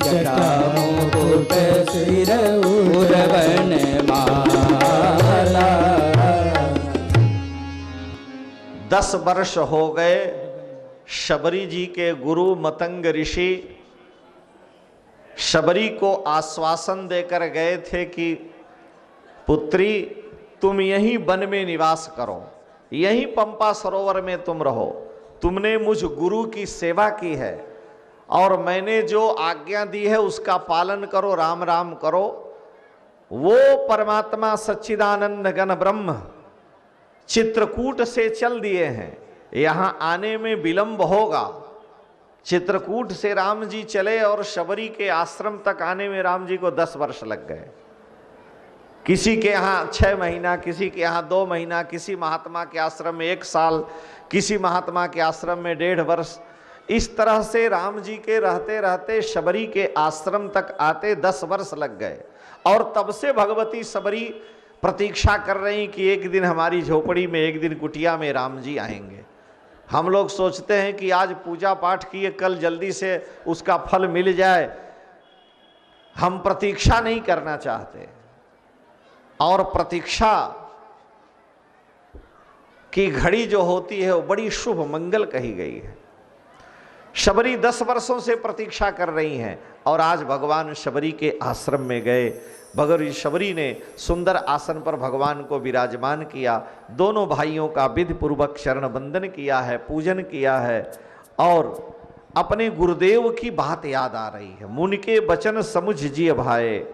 जटा मुकुट सिर उरवन माला। 10 वर्ष हो गए। शबरी जी के गुरु मतंग ऋषि शबरी को आश्वासन देकर गए थे कि पुत्री तुम यहीं वन में निवास करो, यहीं पंपा सरोवर में तुम रहो। तुमने मुझ गुरु की सेवा की है और मैंने जो आज्ञा दी है उसका पालन करो, राम राम करो। वो परमात्मा सच्चिदानंद घन ब्रह्म चित्रकूट से चल दिए हैं, यहां आने में विलंब होगा। चित्रकूट से राम जी चले और शबरी के आश्रम तक आने में राम जी को 10 वर्ष लग गए। किसी के यहाँ 6 महीना, किसी के यहाँ 2 महीना, किसी महात्मा के आश्रम में 1 साल, किसी महात्मा के आश्रम में 1.5 वर्ष। इस तरह से राम जी के रहते रहते शबरी के आश्रम तक आते 10 वर्ष लग गए। और तब से भगवती शबरी प्रतीक्षा कर रही कि एक दिन हमारी झोपड़ी में, एक दिन कुटिया में राम जी आएंगे। हम लोग सोचते हैं कि आज पूजा पाठ किए, कल जल्दी से उसका फल मिल जाए। हम प्रतीक्षा नहीं करना चाहते, और प्रतीक्षा की घड़ी जो होती है वो बड़ी शुभ मंगल कही गई है। शबरी 10 वर्षों से प्रतीक्षा कर रही हैं और आज भगवान शबरी के आश्रम में गए। भगवती शबरी ने सुंदर आसन पर भगवान को विराजमान किया। दोनों भाइयों का विधि पूर्वक शरण बंदन किया है, पूजन किया है और अपने गुरुदेव की बात याद आ रही है। मुनि के वचन समुझ जिय भाए,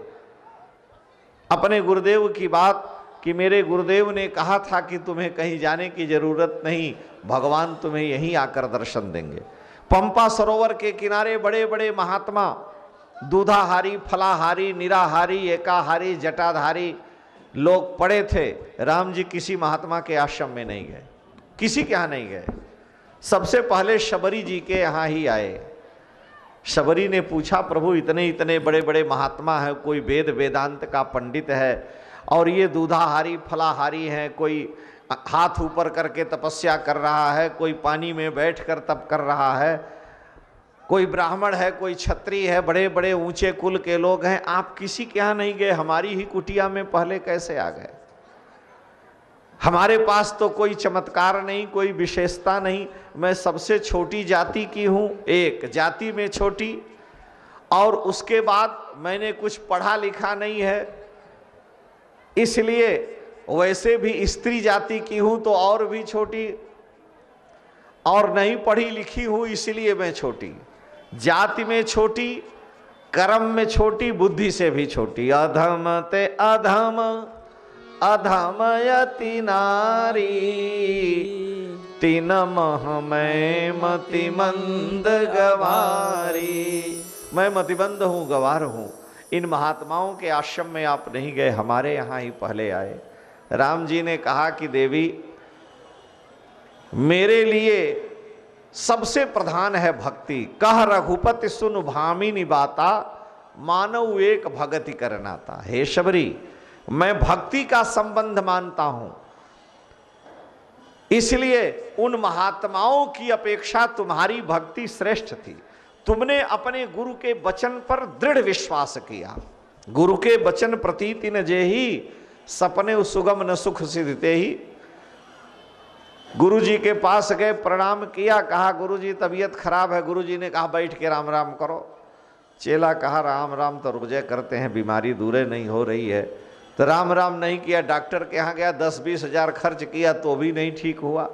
अपने गुरुदेव की बात कि मेरे गुरुदेव ने कहा था कि तुम्हें कहीं जाने की जरूरत नहीं, भगवान तुम्हें यहीं आकर दर्शन देंगे। पंपा सरोवर के किनारे बड़े बड़े महात्मा, दूधाहारी, फलाहारी, निराहारी, एकाहारी, जटाधारी लोग पड़े थे। राम जी किसी महात्मा के आश्रम में नहीं गए, किसी के यहाँ नहीं गए। सबसे पहले शबरी जी के यहाँ ही आए। शबरी ने पूछा, प्रभु इतने इतने बड़े बड़े महात्मा हैं, कोई वेद वेदांत का पंडित है और ये दूधाहारी फलाहारी हैं, कोई हाथ ऊपर करके तपस्या कर रहा है, कोई पानी में बैठकर तप कर रहा है, कोई ब्राह्मण है, कोई क्षत्रिय है, बड़े बड़े ऊंचे कुल के लोग हैं, आप किसी के यहाँ नहीं गए, हमारी ही कुटिया में पहले कैसे आ गए? हमारे पास तो कोई चमत्कार नहीं, कोई विशेषता नहीं। मैं सबसे छोटी जाति की हूँ, एक जाति में छोटी, और उसके बाद मैंने कुछ पढ़ा लिखा नहीं है, इसलिए वैसे भी स्त्री जाति की हूँ तो और भी छोटी, और नहीं पढ़ी लिखी हूँ इसलिए मैं छोटी। जाति में छोटी, कर्म में छोटी, बुद्धि से भी छोटी। अधम ते अधम अधमयति नारी, तीन मह मैं मतिमंद गवारी। मैं मतिबंद हूँ, गवार हूँ। इन महात्माओं के आश्रम में आप नहीं गए, हमारे यहाँ ही पहले आए। राम जी ने कहा कि देवी, मेरे लिए सबसे प्रधान है भक्ति। कह रघुपति सुन भामिनी बाता, मानव एक भगति करनाता। हे शबरी, मैं भक्ति का संबंध मानता हूं, इसलिए उन महात्माओं की अपेक्षा तुम्हारी भक्ति श्रेष्ठ थी। तुमने अपने गुरु के वचन पर दृढ़ विश्वास किया। गुरु के वचन प्रतीति न जेहि, सपने सुगम न सुख सिद्धते ही। गुरु जी के पास गए, प्रणाम किया, कहा गुरु जी तबीयत खराब है। गुरु जी ने कहा बैठ के राम राम करो। चेला कहा राम राम तो रुक जाए, करते हैं, बीमारी दूर नहीं हो रही है। तो राम राम नहीं किया, डॉक्टर के यहाँ गया, 10-20 हजार खर्च किया तो भी नहीं ठीक हुआ।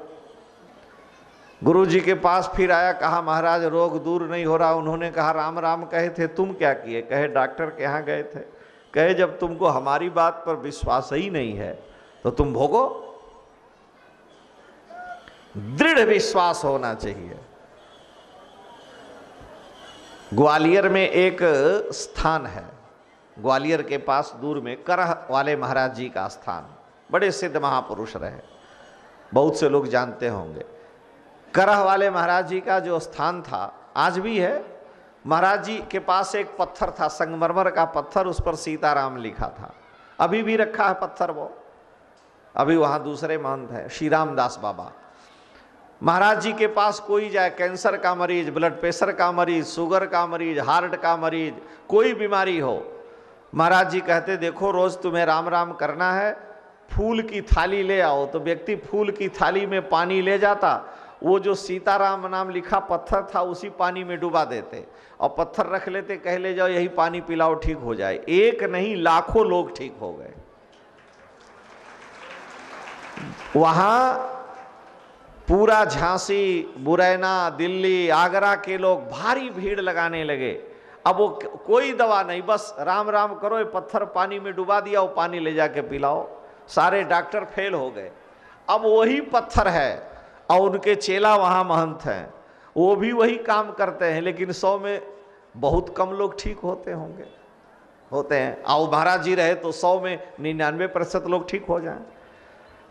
गुरु जी के पास फिर आया, कहा महाराज रोग दूर नहीं हो रहा। उन्होंने कहा राम राम कहे थे, तुम क्या किए? कहे डॉक्टर के यहाँ गए थे। कहे जब तुमको हमारी बात पर विश्वास ही नहीं है तो तुम भोगो। दृढ़ विश्वास होना चाहिए। ग्वालियर में एक स्थान है, ग्वालियर के पास दूर में करह वाले महाराज जी का स्थान, बड़े सिद्ध महापुरुष रहे, बहुत से लोग जानते होंगे। करह वाले महाराज जी का जो स्थान था आज भी है। महाराज जी के पास एक पत्थर था, संगमरमर का पत्थर, उस पर सीताराम लिखा था। अभी भी रखा है पत्थर वो, अभी वहाँ दूसरे महंत है, श्री रामदास बाबा। महाराज जी के पास कोई जाए, कैंसर का मरीज, ब्लड प्रेशर का मरीज, शुगर का मरीज, हार्ट का मरीज, कोई बीमारी हो, महाराज जी कहते देखो रोज तुम्हें राम राम करना है, फूल की थाली ले आओ। तो व्यक्ति फूल की थाली में पानी ले जाता, वो जो सीताराम नाम लिखा पत्थर था उसी पानी में डुबा देते और पत्थर रख लेते, कह ले जाओ यही पानी पिलाओ ठीक हो जाए। एक नहीं लाखों लोग ठीक हो गए। वहां पूरा झांसी, मुरैना, दिल्ली, आगरा के लोग भारी भीड़ लगाने लगे। अब वो कोई दवा नहीं, बस राम राम करो, ये पत्थर पानी में डुबा दिया, वो पानी ले जाके पिलाओ। सारे डॉक्टर फेल हो गए। अब वही पत्थर है और उनके चेला वहाँ महंत हैं, वो भी वही काम करते हैं, लेकिन 100 में बहुत कम लोग ठीक होते होंगे, होते हैं। और महाराज जी रहे तो 100 में 99% लोग ठीक हो जाएं।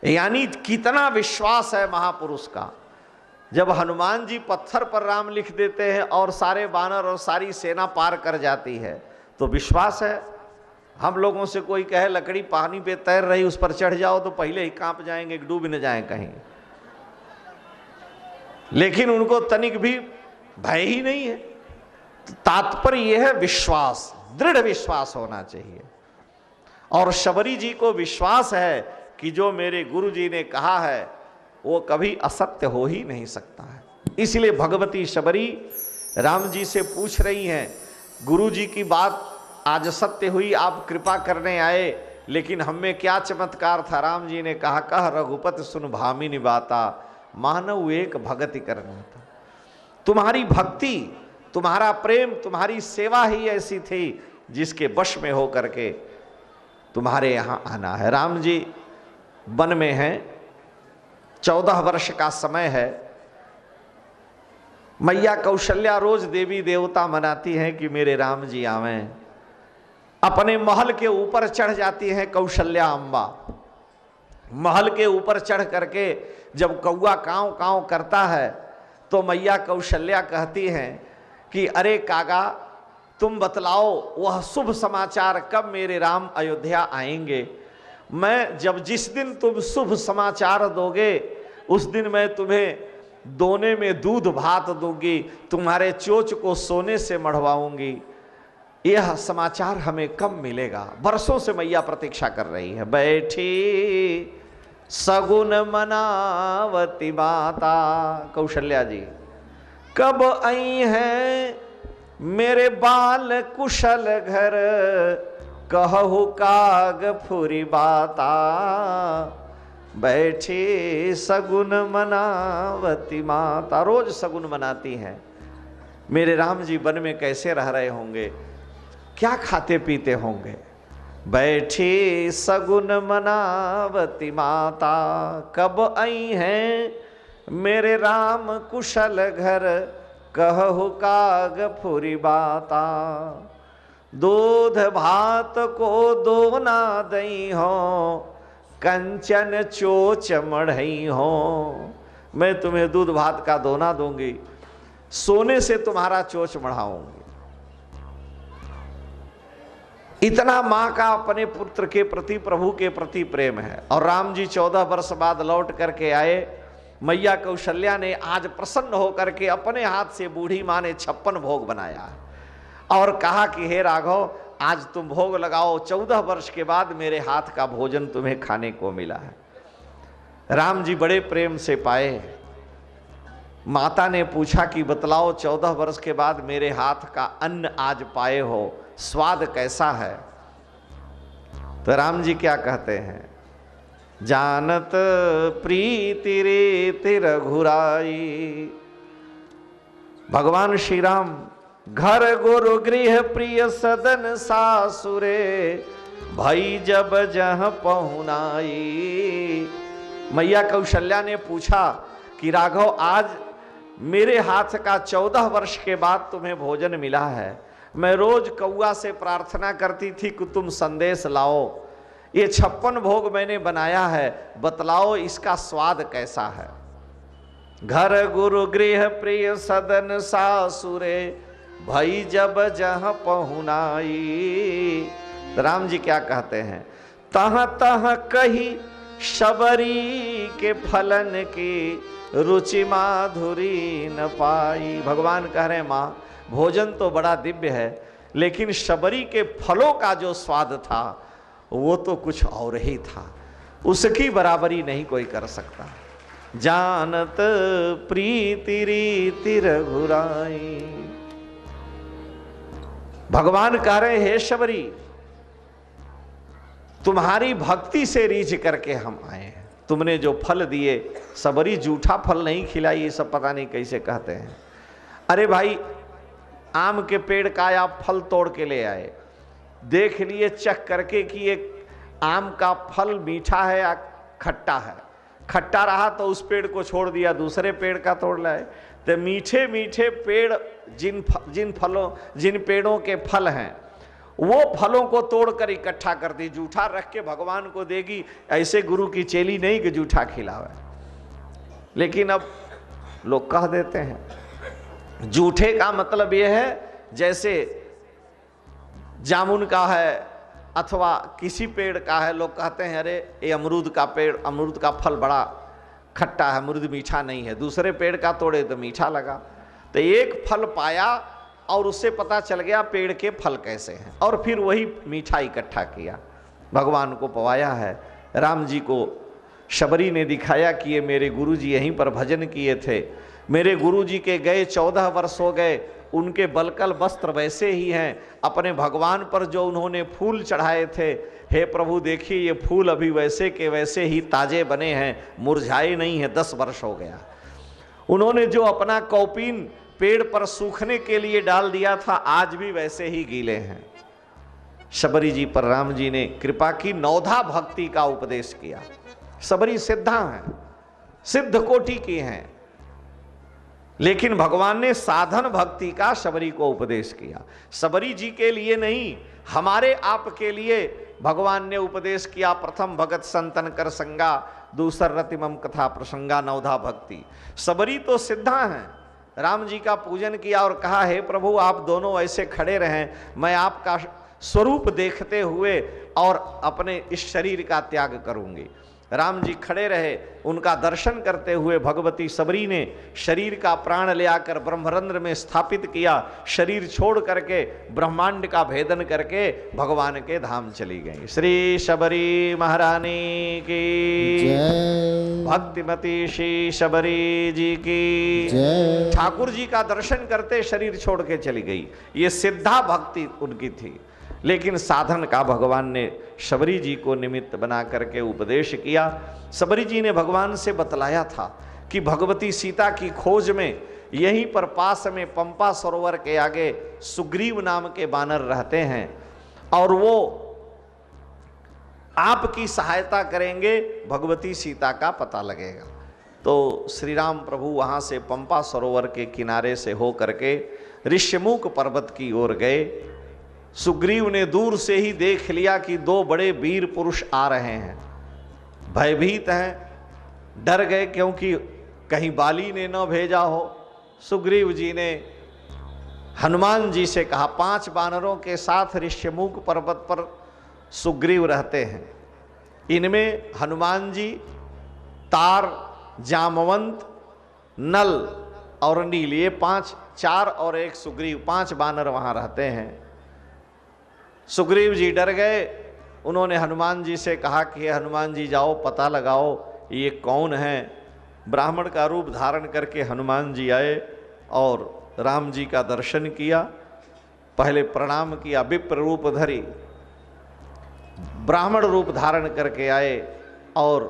यानी कितना विश्वास है महापुरुष का। जब हनुमान जी पत्थर पर राम लिख देते हैं और सारे बानर और सारी सेना पार कर जाती है तो विश्वास है। हम लोगों से कोई कहे लकड़ी पानी पे तैर रही, उस पर चढ़ जाओ तो पहले ही कांप जाएंगे, डूब न जाएं कहीं। लेकिन उनको तनिक भी भय ही नहीं है। तात्पर्य यह है विश्वास, दृढ़ विश्वास होना चाहिए। और शबरी जी को विश्वास है कि जो मेरे गुरु जी ने कहा है वो कभी असत्य हो ही नहीं सकता है। इसलिए भगवती शबरी राम जी से पूछ रही हैं, गुरु जी की बात आज सत्य हुई, आप कृपा करने आए, लेकिन हम में क्या चमत्कार था? राम जी ने कहा कह रघुपति सुन भामिनी बाता, मानव एक भगति करना था। तुम्हारी भक्ति, तुम्हारा प्रेम, तुम्हारी सेवा ही ऐसी थी जिसके वश में हो करके तुम्हारे यहाँ आना है। राम जी वन में हैं, 14 वर्ष का समय है। मैया कौशल्या रोज देवी देवता मनाती हैं कि मेरे राम जी आवें। अपने महल के ऊपर चढ़ जाती हैं कौशल्या अम्बा। महल के ऊपर चढ़ करके जब कौआ काँव काँव करता है तो मैया कौशल्या कहती हैं कि अरे कागा, तुम बतलाओ वह शुभ समाचार कब मेरे राम अयोध्या आएंगे। मैं जब जिस दिन तुम शुभ समाचार दोगे उस दिन मैं तुम्हें दोने में दूध भात दूंगी, तुम्हारे चोच को सोने से मढ़वाऊंगी। यह समाचार हमें कब मिलेगा? वर्षों से मैया प्रतीक्षा कर रही है। बैठी सगुन मनावती माता, कौशल्या जी कब आई हैं मेरे बाल कुशल घर, कहु काग फुरी बाता, बैठी सगुन मनावती माता। रोज सगुन मनाती हैं। मेरे राम जी वन में कैसे रह रहे होंगे, क्या खाते पीते होंगे। बैठी सगुन मनावती माता, कब आई हैं मेरे राम कुशल घर, कहु काग फुरी बाता। दूध भात को दो ना दई हो, कंचन चोच मढ़ई हो, मैं तुम्हें दूध भात का दोना दूंगी, सोने से तुम्हारा चोच मढ़ाऊंगी। इतना मां का अपने पुत्र के प्रति, प्रभु के प्रति प्रेम है। और राम जी 14 वर्ष बाद लौट करके आए। मैया कौशल्या ने आज प्रसन्न होकर के अपने हाथ से बूढ़ी मां ने 56 भोग बनाया और कहा कि हे राघव, आज तुम भोग लगाओ, 14 वर्ष के बाद मेरे हाथ का भोजन तुम्हें खाने को मिला है। राम जी बड़े प्रेम से पाए। माता ने पूछा कि बतलाओ, 14 वर्ष के बाद मेरे हाथ का अन्न आज पाए हो, स्वाद कैसा है? तो राम जी क्या कहते हैं, जानत प्रीति रे रघुराई। भगवान श्री राम घर गुरु गृह प्रिय सदन सासुरे, भई जब जह पहुनाई। मैया कौशल्या ने पूछा कि राघव, आज मेरे हाथ का 14 वर्ष के बाद तुम्हें भोजन मिला है। मैं रोज कौआ से प्रार्थना करती थी कि तुम संदेश लाओ। ये 56 भोग मैंने बनाया है, बतलाओ इसका स्वाद कैसा है? घर गुरु गृह प्रिय सदन सासुरे, भई जब जह पहुनाई। राम जी क्या कहते हैं, तह तह कही शबरी के फलन की, रुचि माधुरी न पाई। भगवान कह रहे हैं, मां भोजन तो बड़ा दिव्य है, लेकिन शबरी के फलों का जो स्वाद था वो तो कुछ और ही था, उसकी बराबरी नहीं कोई कर सकता। जानत प्रीति रीति रघुराई। भगवान कह रहे, हे शबरी, तुम्हारी भक्ति से रीझ करके हम आए हैं। तुमने जो फल दिए, शबरी जूठा फल नहीं खिलाई, ये सब पता नहीं कैसे कहते हैं। अरे भाई, आम के पेड़ का आप फल तोड़ के ले आए, देख लिए चख करके कि एक आम का फल मीठा है या खट्टा है। खट्टा रहा तो उस पेड़ को छोड़ दिया, दूसरे पेड़ का तोड़ लाए। तो मीठे मीठे पेड़ जिन पेड़ों के फल हैं, वो फलों को तोड़कर इकट्ठा कर दी, जूठा रख के भगवान को देगी। ऐसे गुरु की चेली नहीं कि जूठा खिलावे। लेकिन अब लोग कह देते हैं जूठे का मतलब यह है जैसे जामुन का है अथवा किसी पेड़ का है, लोग कहते हैं अरे ये अमरूद का पेड़, अमरूद का फल बड़ा खट्टा है, अमरूद मीठा नहीं है। दूसरे पेड़ का तोड़े तो मीठा लगा। तो एक फल पाया और उससे पता चल गया पेड़ के फल कैसे हैं, और फिर वही मीठा इकट्ठा किया, भगवान को पवाया है। राम जी को शबरी ने दिखाया कि ये मेरे गुरुजी यहीं पर भजन किए थे, मेरे गुरुजी के गए 14 वर्ष हो गए, उनके बलकल वस्त्र वैसे ही हैं। अपने भगवान पर जो उन्होंने फूल चढ़ाए थे, हे प्रभु देखिए ये फूल अभी वैसे के वैसे ही ताजे बने हैं, मुरझाए नहीं हैं, 10 वर्ष हो गया। उन्होंने जो अपना कौपीन पेड़ पर सूखने के लिए डाल दिया था, आज भी वैसे ही गीले हैं। शबरी जी पर राम जी ने कृपा की, नौधा भक्ति का उपदेश किया। शबरी सिद्धा हैं, सिद्ध कोटि की हैं, लेकिन भगवान ने साधन भक्ति का शबरी को उपदेश किया। शबरी जी के लिए नहीं, हमारे आप के लिए भगवान ने उपदेश किया। प्रथम भगत संतन कर संगा, दूसर रतिमम कथा प्रसंगा, नवधा भक्ति। शबरी तो सिद्धा हैं। राम जी का पूजन किया और कहा हे प्रभु आप दोनों ऐसे खड़े रहें, मैं आपका स्वरूप देखते हुए और अपने इस शरीर का त्याग करूंगी। राम जी खड़े रहे, उनका दर्शन करते हुए भगवती शबरी ने शरीर का प्राण ले आकर ब्रह्मरंध्र में स्थापित किया। शरीर छोड़ करके ब्रह्मांड का भेदन करके भगवान के धाम चली गई। श्री शबरी महारानी की जय, भक्तिमती श्री शबरी जी की जय। ठाकुर जी का दर्शन करते शरीर छोड़ के चली गई। ये सिद्धा भक्ति उनकी थी, लेकिन साधन का भगवान ने शबरी जी को निमित्त बना करके उपदेश किया। शबरी जी ने भगवान से बतलाया था कि भगवती सीता की खोज में यहीं पर पास में पंपा सरोवर के आगे सुग्रीव नाम के वानर रहते हैं और वो आपकी सहायता करेंगे, भगवती सीता का पता लगेगा। तो श्री राम प्रभु वहां से पंपा सरोवर के किनारे से हो करके ऋष्यमुख पर्वत की ओर गए। सुग्रीव ने दूर से ही देख लिया कि 2 बड़े वीर पुरुष आ रहे हैं। भयभीत हैं, डर गए, क्योंकि कहीं बाली ने न भेजा हो। सुग्रीव जी ने हनुमान जी से कहा, 5 वानरों के साथ ऋष्यमुख पर्वत पर सुग्रीव रहते हैं। इनमें हनुमान जी, तार, जामवंत, नल और नील, ये 5, 4 और 1 सुग्रीव, 5 वानर वहां रहते हैं। सुग्रीव जी डर गए। उन्होंने हनुमान जी से कहा कि हनुमान जी जाओ पता लगाओ ये कौन है। ब्राह्मण का रूप धारण करके हनुमान जी आए और राम जी का दर्शन किया। पहले प्रणाम किया, विप्र रूप धरी ब्राह्मण रूप धारण करके आए और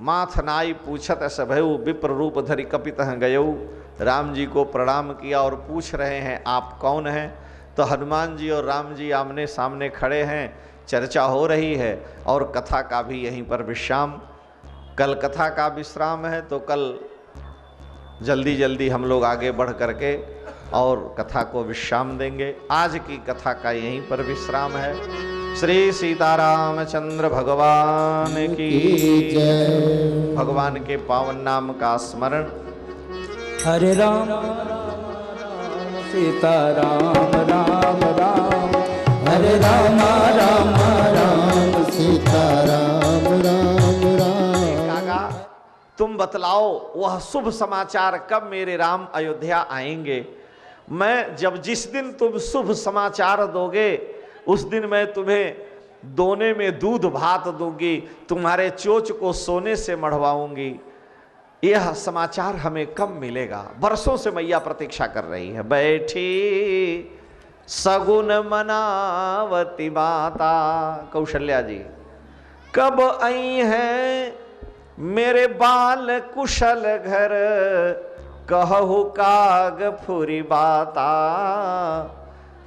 माथ नाई पूछत सभयु विप्र रूप धरी कपितः गयऊ। राम जी को प्रणाम किया और पूछ रहे हैं आप कौन हैं। तो हनुमान जी और राम जी आमने सामने खड़े हैं, चर्चा हो रही है और कथा का भी यहीं पर विश्राम। कल कथा का विश्राम है, तो कल जल्दी जल्दी हम लोग आगे बढ़ करके और कथा को विश्राम देंगे। आज की कथा का यहीं पर विश्राम है। श्री सीतारामचंद्र भगवान की जय। भगवान के पावन नाम का स्मरण। हरे राम सीता राम राम राम, हरे राम राम राम सीता राम राम राम। काका तुम बतलाओ वह शुभ समाचार कब मेरे राम अयोध्या आएंगे। मैं जिस दिन तुम शुभ समाचार दोगे उस दिन मैं तुम्हें दोने में दूध भात दूंगी, तुम्हारे चोच को सोने से मढ़वाऊंगी। यह समाचार हमें कब मिलेगा। बरसों से मैया प्रतीक्षा कर रही है। बैठी सगुन मनावती माता, कौशल्या जी कब आई हैं मेरे बाल कुशल घर, कहु काग फुरी बाता।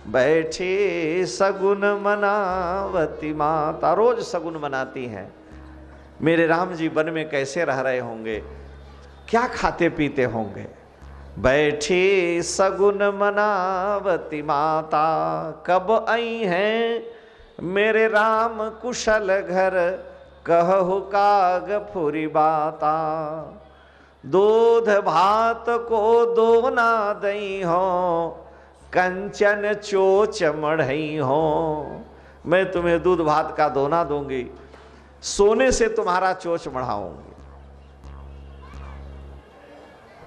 बैठी सगुन मनावती माता, रोज सगुन मनाती हैं। मेरे राम जी वन में कैसे रह रहे होंगे, क्या खाते पीते होंगे। बैठी सगुन मनावती माता, कब आई हैं मेरे राम कुशल घर, कहु काग फुरी बाता। दूध भात को दोना दई हो, कंचन चोच मढ़ई हो। मैं तुम्हें दूध भात का दोना दूंगी, सोने से तुम्हारा चोच मढ़ाऊंगी।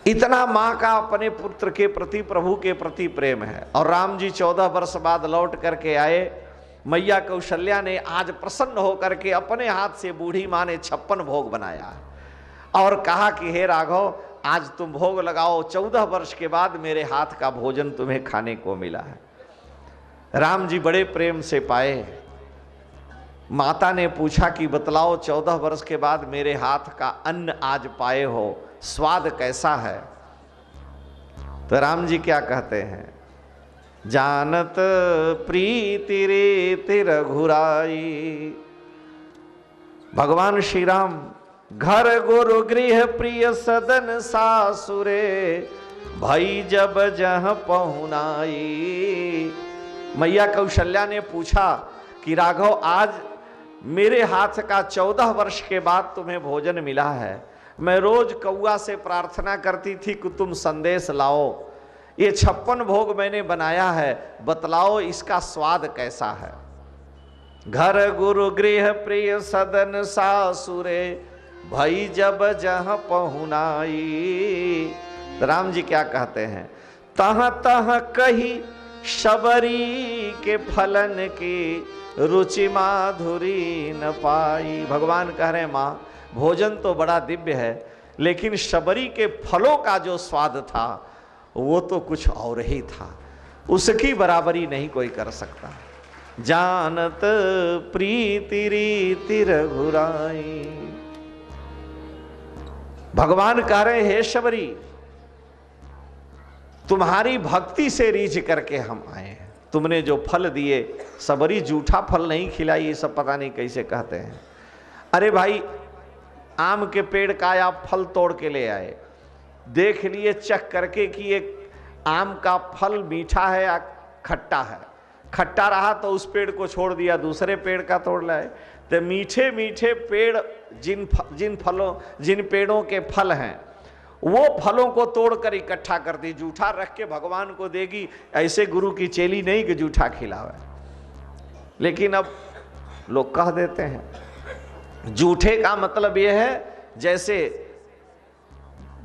इतना मां का अपने पुत्र के प्रति, प्रभु के प्रति प्रेम है। और राम जी 14 वर्ष बाद लौट करके आए। मैया कौशल्या ने आज प्रसन्न होकर के अपने हाथ से बूढ़ी मां ने 56 भोग बनाया और कहा कि हे राघव आज तुम भोग लगाओ, 14 वर्ष के बाद मेरे हाथ का भोजन तुम्हें खाने को मिला है। राम जी बड़े प्रेम से पाए। माता ने पूछा कि बतलाओ 14 वर्ष के बाद मेरे हाथ का अन्न आज पाए हो, स्वाद कैसा है। तो राम जी क्या कहते हैं, जानत प्रीति रे रघुराई। भगवान श्री राम घर गुरु गृह प्रिय सदन सासुरे, भई जब जह पहुनाई। मैया कौशल्या ने पूछा कि राघव आज मेरे हाथ का 14 वर्ष के बाद तुम्हें भोजन मिला है। मैं रोज कौआ से प्रार्थना करती थी कि तुम संदेश लाओ। ये 56 भोग मैंने बनाया है, बतलाओ इसका स्वाद कैसा है। घर गुरु गृह प्रिय सदन सासुरे, भई जब जह पहुनाई। राम जी क्या कहते हैं, तह तह कही शबरी के फलन की, रुचि माधुरी न पाई। भगवान कह रहे हैं मां भोजन तो बड़ा दिव्य है, लेकिन शबरी के फलों का जो स्वाद था वो तो कुछ और ही था, उसकी बराबरी नहीं कोई कर सकता। जानत प्रीति रीति रघुराई। भगवान कह रहे हे शबरी तुम्हारी भक्ति से रीझ करके हम आए हैं। तुमने जो फल दिए, शबरी जूठा फल नहीं खिलाई, ये सब पता नहीं कैसे कहते हैं। अरे भाई आम के पेड़ का आप फल तोड़ के ले आए, देख लिए चख करके कि ये आम का फल मीठा है या खट्टा है। खट्टा रहा तो उस पेड़ को छोड़ दिया, दूसरे पेड़ का तोड़ लाए। तो मीठे मीठे पेड़ जिन पेड़ों के फल हैं वो फलों को तोड़कर इकट्ठा कर दी, जूठा रख के भगवान को देगी। ऐसे गुरु की चेली नहीं कि जूठा खिलावे। लेकिन अब लोग कह देते हैं जूठे का मतलब यह है जैसे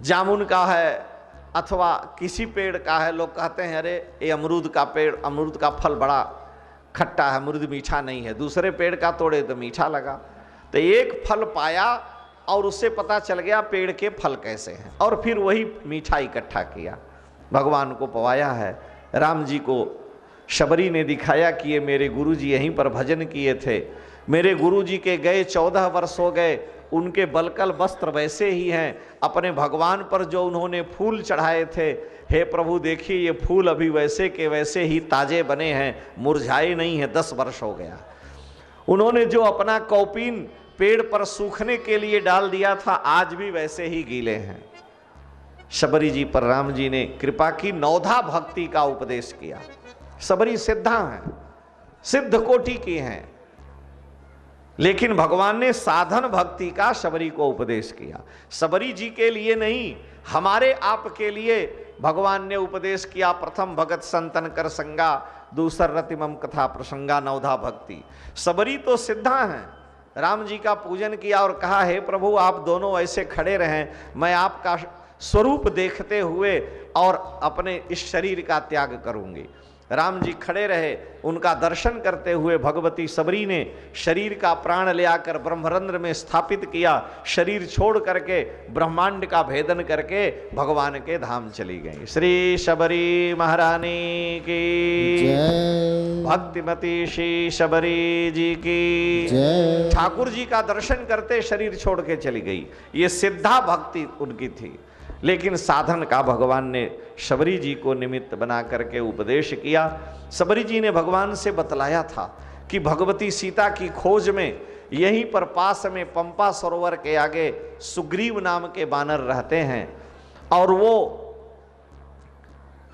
जामुन का है अथवा किसी पेड़ का है, लोग कहते हैं अरे ये अमरूद का पेड़, अमरूद का फल बड़ा खट्टा है, अमरूद मीठा नहीं है। दूसरे पेड़ का तोड़े तो मीठा लगा। तो एक फल पाया और उससे पता चल गया पेड़ के फल कैसे हैं, और फिर वही मीठा इकट्ठा किया, भगवान को पवाया है। राम जी को शबरी ने दिखाया कि ये मेरे गुरुजी यहीं पर भजन किए थे, मेरे गुरुजी के गए 14 वर्ष हो गए, उनके बलकल वस्त्र वैसे ही हैं। अपने भगवान पर जो उन्होंने फूल चढ़ाए थे, हे प्रभु देखिए ये फूल अभी वैसे के वैसे ही ताजे बने हैं, मुरझाए नहीं हैं, 10 वर्ष हो गया। उन्होंने जो अपना कौपीन पेड़ पर सूखने के लिए डाल दिया था, आज भी वैसे ही गीले हैं। शबरी जी पर राम जी ने कृपा की, नौधा भक्ति का उपदेश किया। शबरी सिद्धा हैं, सिद्ध कोटि की हैं, लेकिन भगवान ने साधन भक्ति का शबरी को उपदेश किया। शबरी जी के लिए नहीं, हमारे आप के लिए भगवान ने उपदेश किया। प्रथम भगत संतन कर संगा, दूसर रतिमम कथा प्रसंगा, नवधा भक्ति। शबरी तो सिद्धा हैं, राम जी का पूजन किया और कहा हे प्रभु आप दोनों ऐसे खड़े रहें, मैं आपका स्वरूप देखते हुए और अपने इस शरीर का त्याग करूंगी। राम जी खड़े रहे, उनका दर्शन करते हुए भगवती शबरी ने शरीर का प्राण ले आकर ब्रह्मरंध्र में स्थापित किया। शरीर छोड़ करके ब्रह्मांड का भेदन करके भगवान के धाम चली गई। श्री शबरी महारानी की जय, भक्तिमती श्री शबरी जी की जय। ठाकुर जी का दर्शन करते शरीर छोड़ के चली गई। ये सिद्धा भक्ति उनकी थी, लेकिन साधन का भगवान ने शबरी जी को निमित्त बना करके उपदेश किया। शबरी जी ने भगवान से बतलाया था कि भगवती सीता की खोज में यहीं पर पास में पंपा सरोवर के आगे सुग्रीव नाम के वानर रहते हैं और वो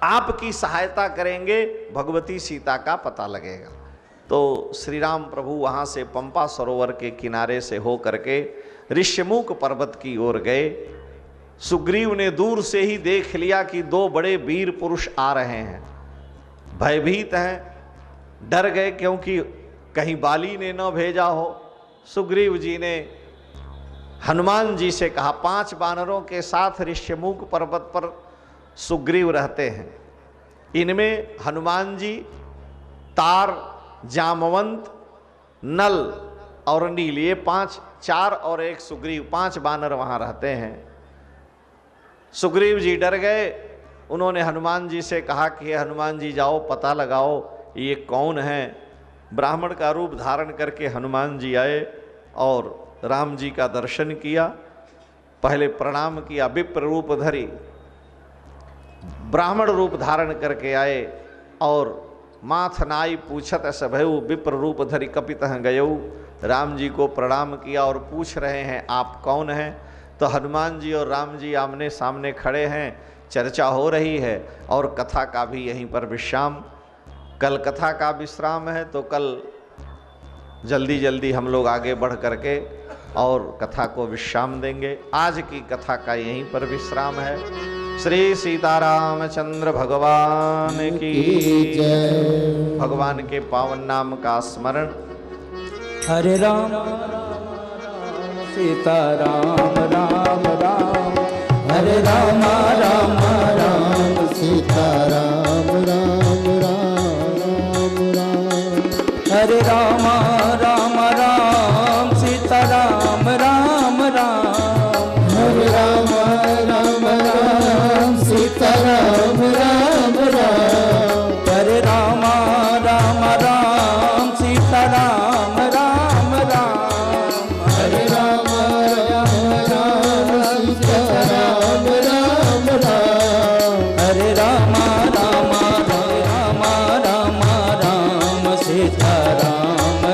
आपकी सहायता करेंगे, भगवती सीता का पता लगेगा। तो श्री राम प्रभु वहां से पंपा सरोवर के किनारे से हो करके ऋष्यमुख पर्वत की ओर गए। सुग्रीव ने दूर से ही देख लिया कि 2 बड़े वीर पुरुष आ रहे हैं। भयभीत हैं, डर गए क्योंकि कहीं बाली ने न भेजा हो। सुग्रीव जी ने हनुमान जी से कहा, 5 वानरों के साथ ऋष्यमुख पर्वत पर सुग्रीव रहते हैं, इनमें हनुमान जी, तार, जामवंत, नल और नील, ये 5, 4 और 1 सुग्रीव, 5 वानर वहां रहते हैं। सुग्रीव जी डर गए। उन्होंने हनुमान जी से कहा कि हनुमान जी जाओ पता लगाओ ये कौन है। ब्राह्मण का रूप धारण करके हनुमान जी आए और राम जी का दर्शन किया। पहले प्रणाम किया, विप्र रूप धरी, ब्राह्मण रूप धारण करके आए और माथ नाई पूछत सभयु, विप्र रूप धरी कपित गयऊ। राम जी को प्रणाम किया और पूछ रहे हैं आप कौन हैं। तो हनुमान जी और राम जी आमने सामने खड़े हैं, चर्चा हो रही है और कथा का भी यहीं पर विश्राम। कल कथा का विश्राम है तो कल जल्दी जल्दी हम लोग आगे बढ़ करके और कथा को विश्राम देंगे। आज की कथा का यहीं पर विश्राम है। श्री सीतारामचंद्र भगवान की जय। भगवान के पावन नाम का स्मरण। हरे राम सीता राम राम राम, हरे राम राम राम सीता राम राम राम राम। हरे राम राम राम सीता राम राम राम, हरे राम राम राम सीता राम राम राम। हरे राम राम राम सीता राम राम राम, हरे राम राम राम सीता राम राम राम। हरे राम राम राम राम राम सीता राम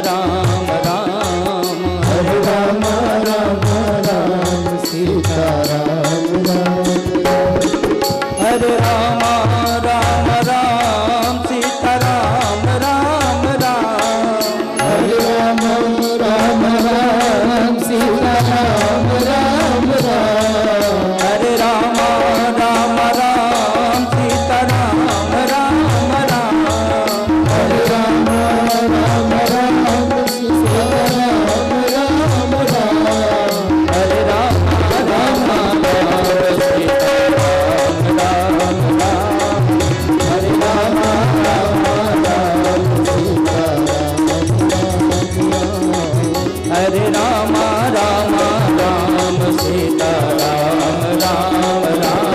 हरे राम राम राम सीता राम राम राम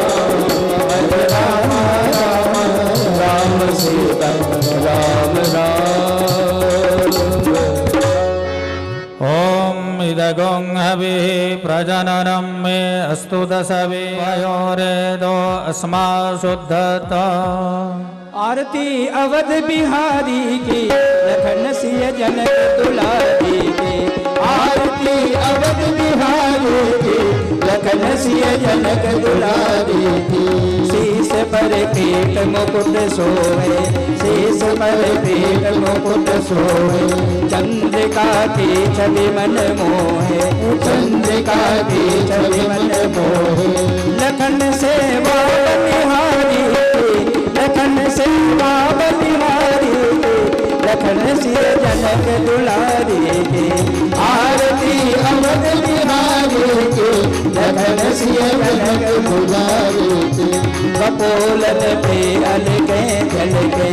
हरे राम राम राम सीता राम राम। ओम इदगं हवि प्रजननं मे अस्तु दशवे वयोरेदो अस्मा शुद्धता। आरती अवध बिहारी की लखन सिय जनक दुलारी की। आरती अवध बिहारी की लखन सिय जनक दुलारी की। शीस पर पीठ मुकुट सोए शीस पर पीठ मुकुट सोए। चंद्रिका की छवि मन मोहे चंद्रिका की छवि मन मोहे। लखन से बलिहारी लखन से बलिहारी लखन से जनक दुलारी की। आरती अवध बिहारी की लखन से जनक दुलारी की। कपोलत पे अलके झलके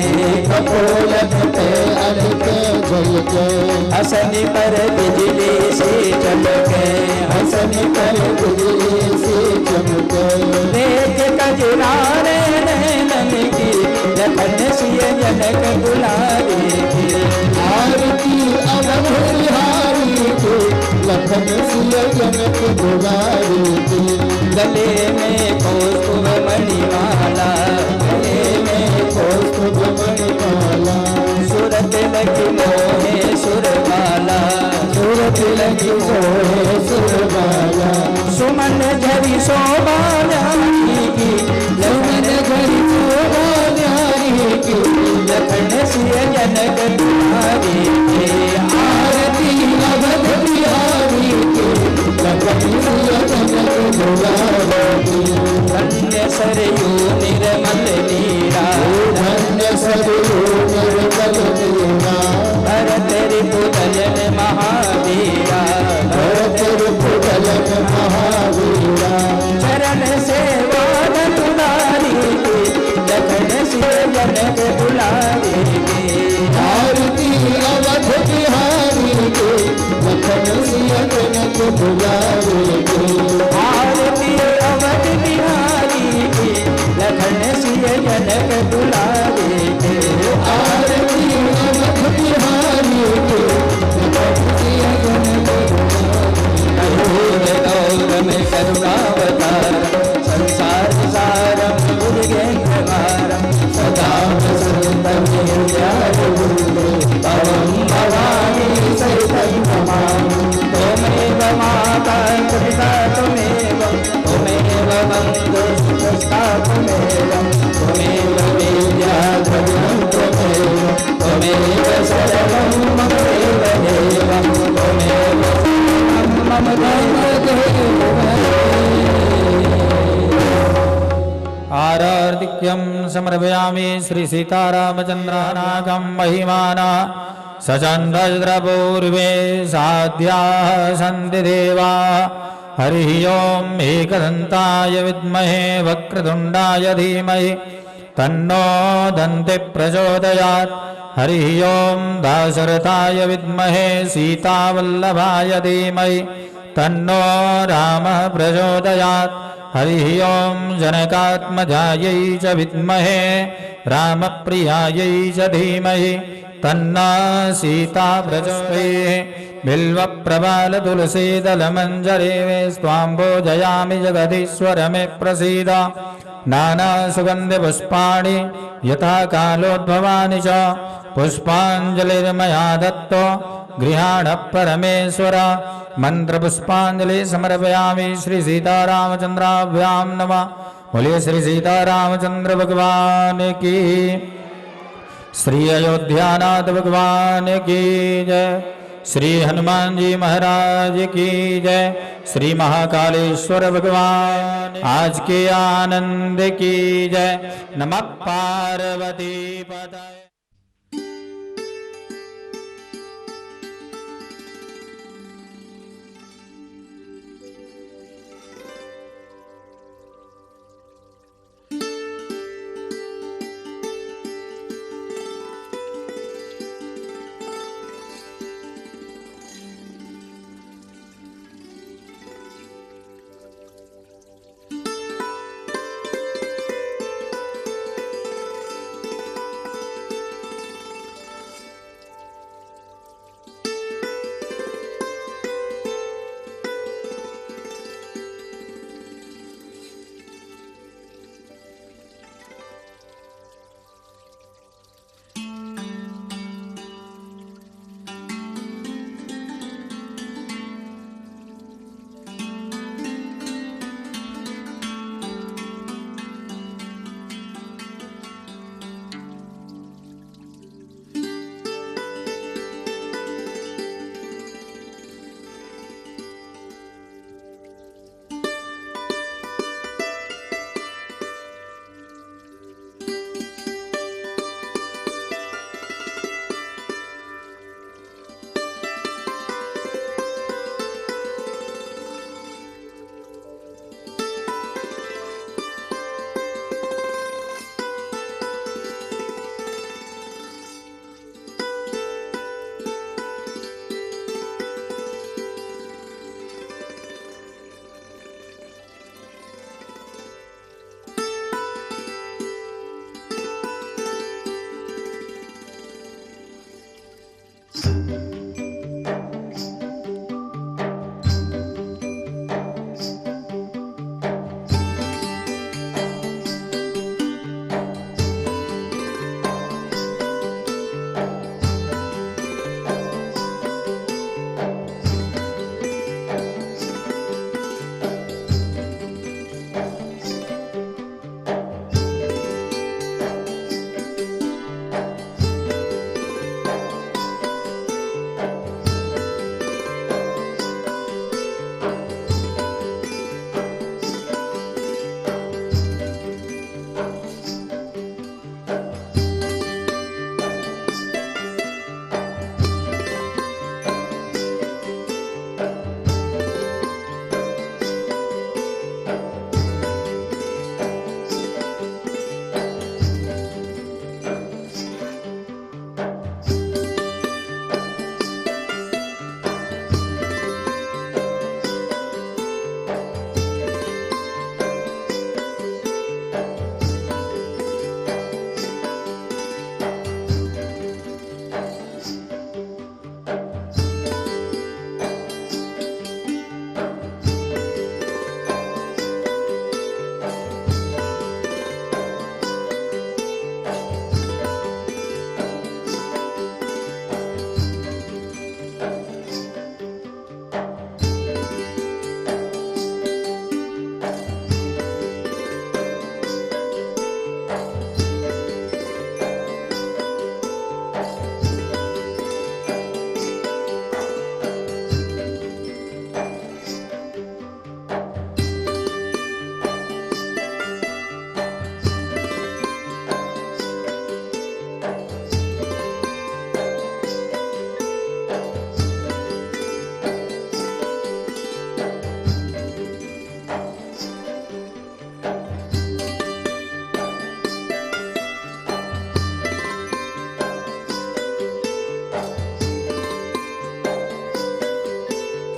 कपोलत पे अलके झलके। हसनी पर बिजली से चमके हसनी पर बिजली से चमके। देख कजरारे नैनन की लखन सिय जनक दुलारी की। आरती अवध बिहारी की लखन सिय जनक दुलारी की। गले में कौस्तुभ मणिमाला गले में कौस्तुभ मणिमाला। सूरत लगी मोहे सुरबाला सूरत लगी मोहे सुरबाला। सुमन झरी शोभा न्यारी की सुमन झरी शोभा न्यारी की। लखन सिय जनक दुलारी की। आरती अवध बिहारी की लखन सिय जनक दुलारी की। धन्य सरयू निर्मल नीरा धन्य सरयू निर्मल नीरा। भरत रिपुदलन महावीरा भरत रिपुदलन महावीरा। चरण सेवा दुलारी की लखन सिय जनक दुलारी की। आरती अवध बिहारी की लखन सिय जनक दुलारी की। आरती अवध बिहारी की लखन सिय जनक दुलारी की। आरती अवध बिहारी की लखन सिय जनक करूर दौर में करुणावतार संसार सारम दुर्गेन्द्रवारम सदा वसंतम पवम भवानी सहितं नमामि। त्वमेव माता पिता त्वमेव त्वमेव बन्धु सुहृदा त्वमेव त्वमेव विद्या द्रविणं त्वमेव त्वमेव सर्वं मम देवदेवं त्वमेव मम आरार्तिक्यं समर्पयामि श्री सीतारामचन्द्रानाकं महिमाना सचन्द्रपूर्वे साध्याः सन्ति देवा। हरिः ओम् एकदन्ताय विद्महे वक्रतुण्डाय धीमहि तन्नो दन्ति प्रचोदयात्। हरिः ओम् दाशरथाय विद्महे सीतावल्लभाय धीमहि तन्नो रामः प्रचोदयात्। हरिः ओम् जनकात्मजायै च विद्महे रामप्रियायै च धीमहि तन्ना सीता प्रचोदयात्। बिल्वप्रबालतुलसीदलमञ्जरे स्वाम्भोजयामि जगदीश्वर मे प्रसीद। नानासुगन्धिपुष्पाणि यथा कालोद्भवानि च पुष्पाञ्जलिर्मया दत्तो गृहाण परमेश्वर। मंत्रपुष्पांजलि समर्पयामि श्री सीतारामचंद्राभ्यां नमः। बोलिए श्री सीतारामचंद्र भगवान की। श्री अयोध्यानाथ भगवान की जय। श्री हनुमान जी महाराज की जय। श्री महाकालेश्वर भगवान आज के आनंद की जय। नमः पार्वती पतये।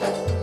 के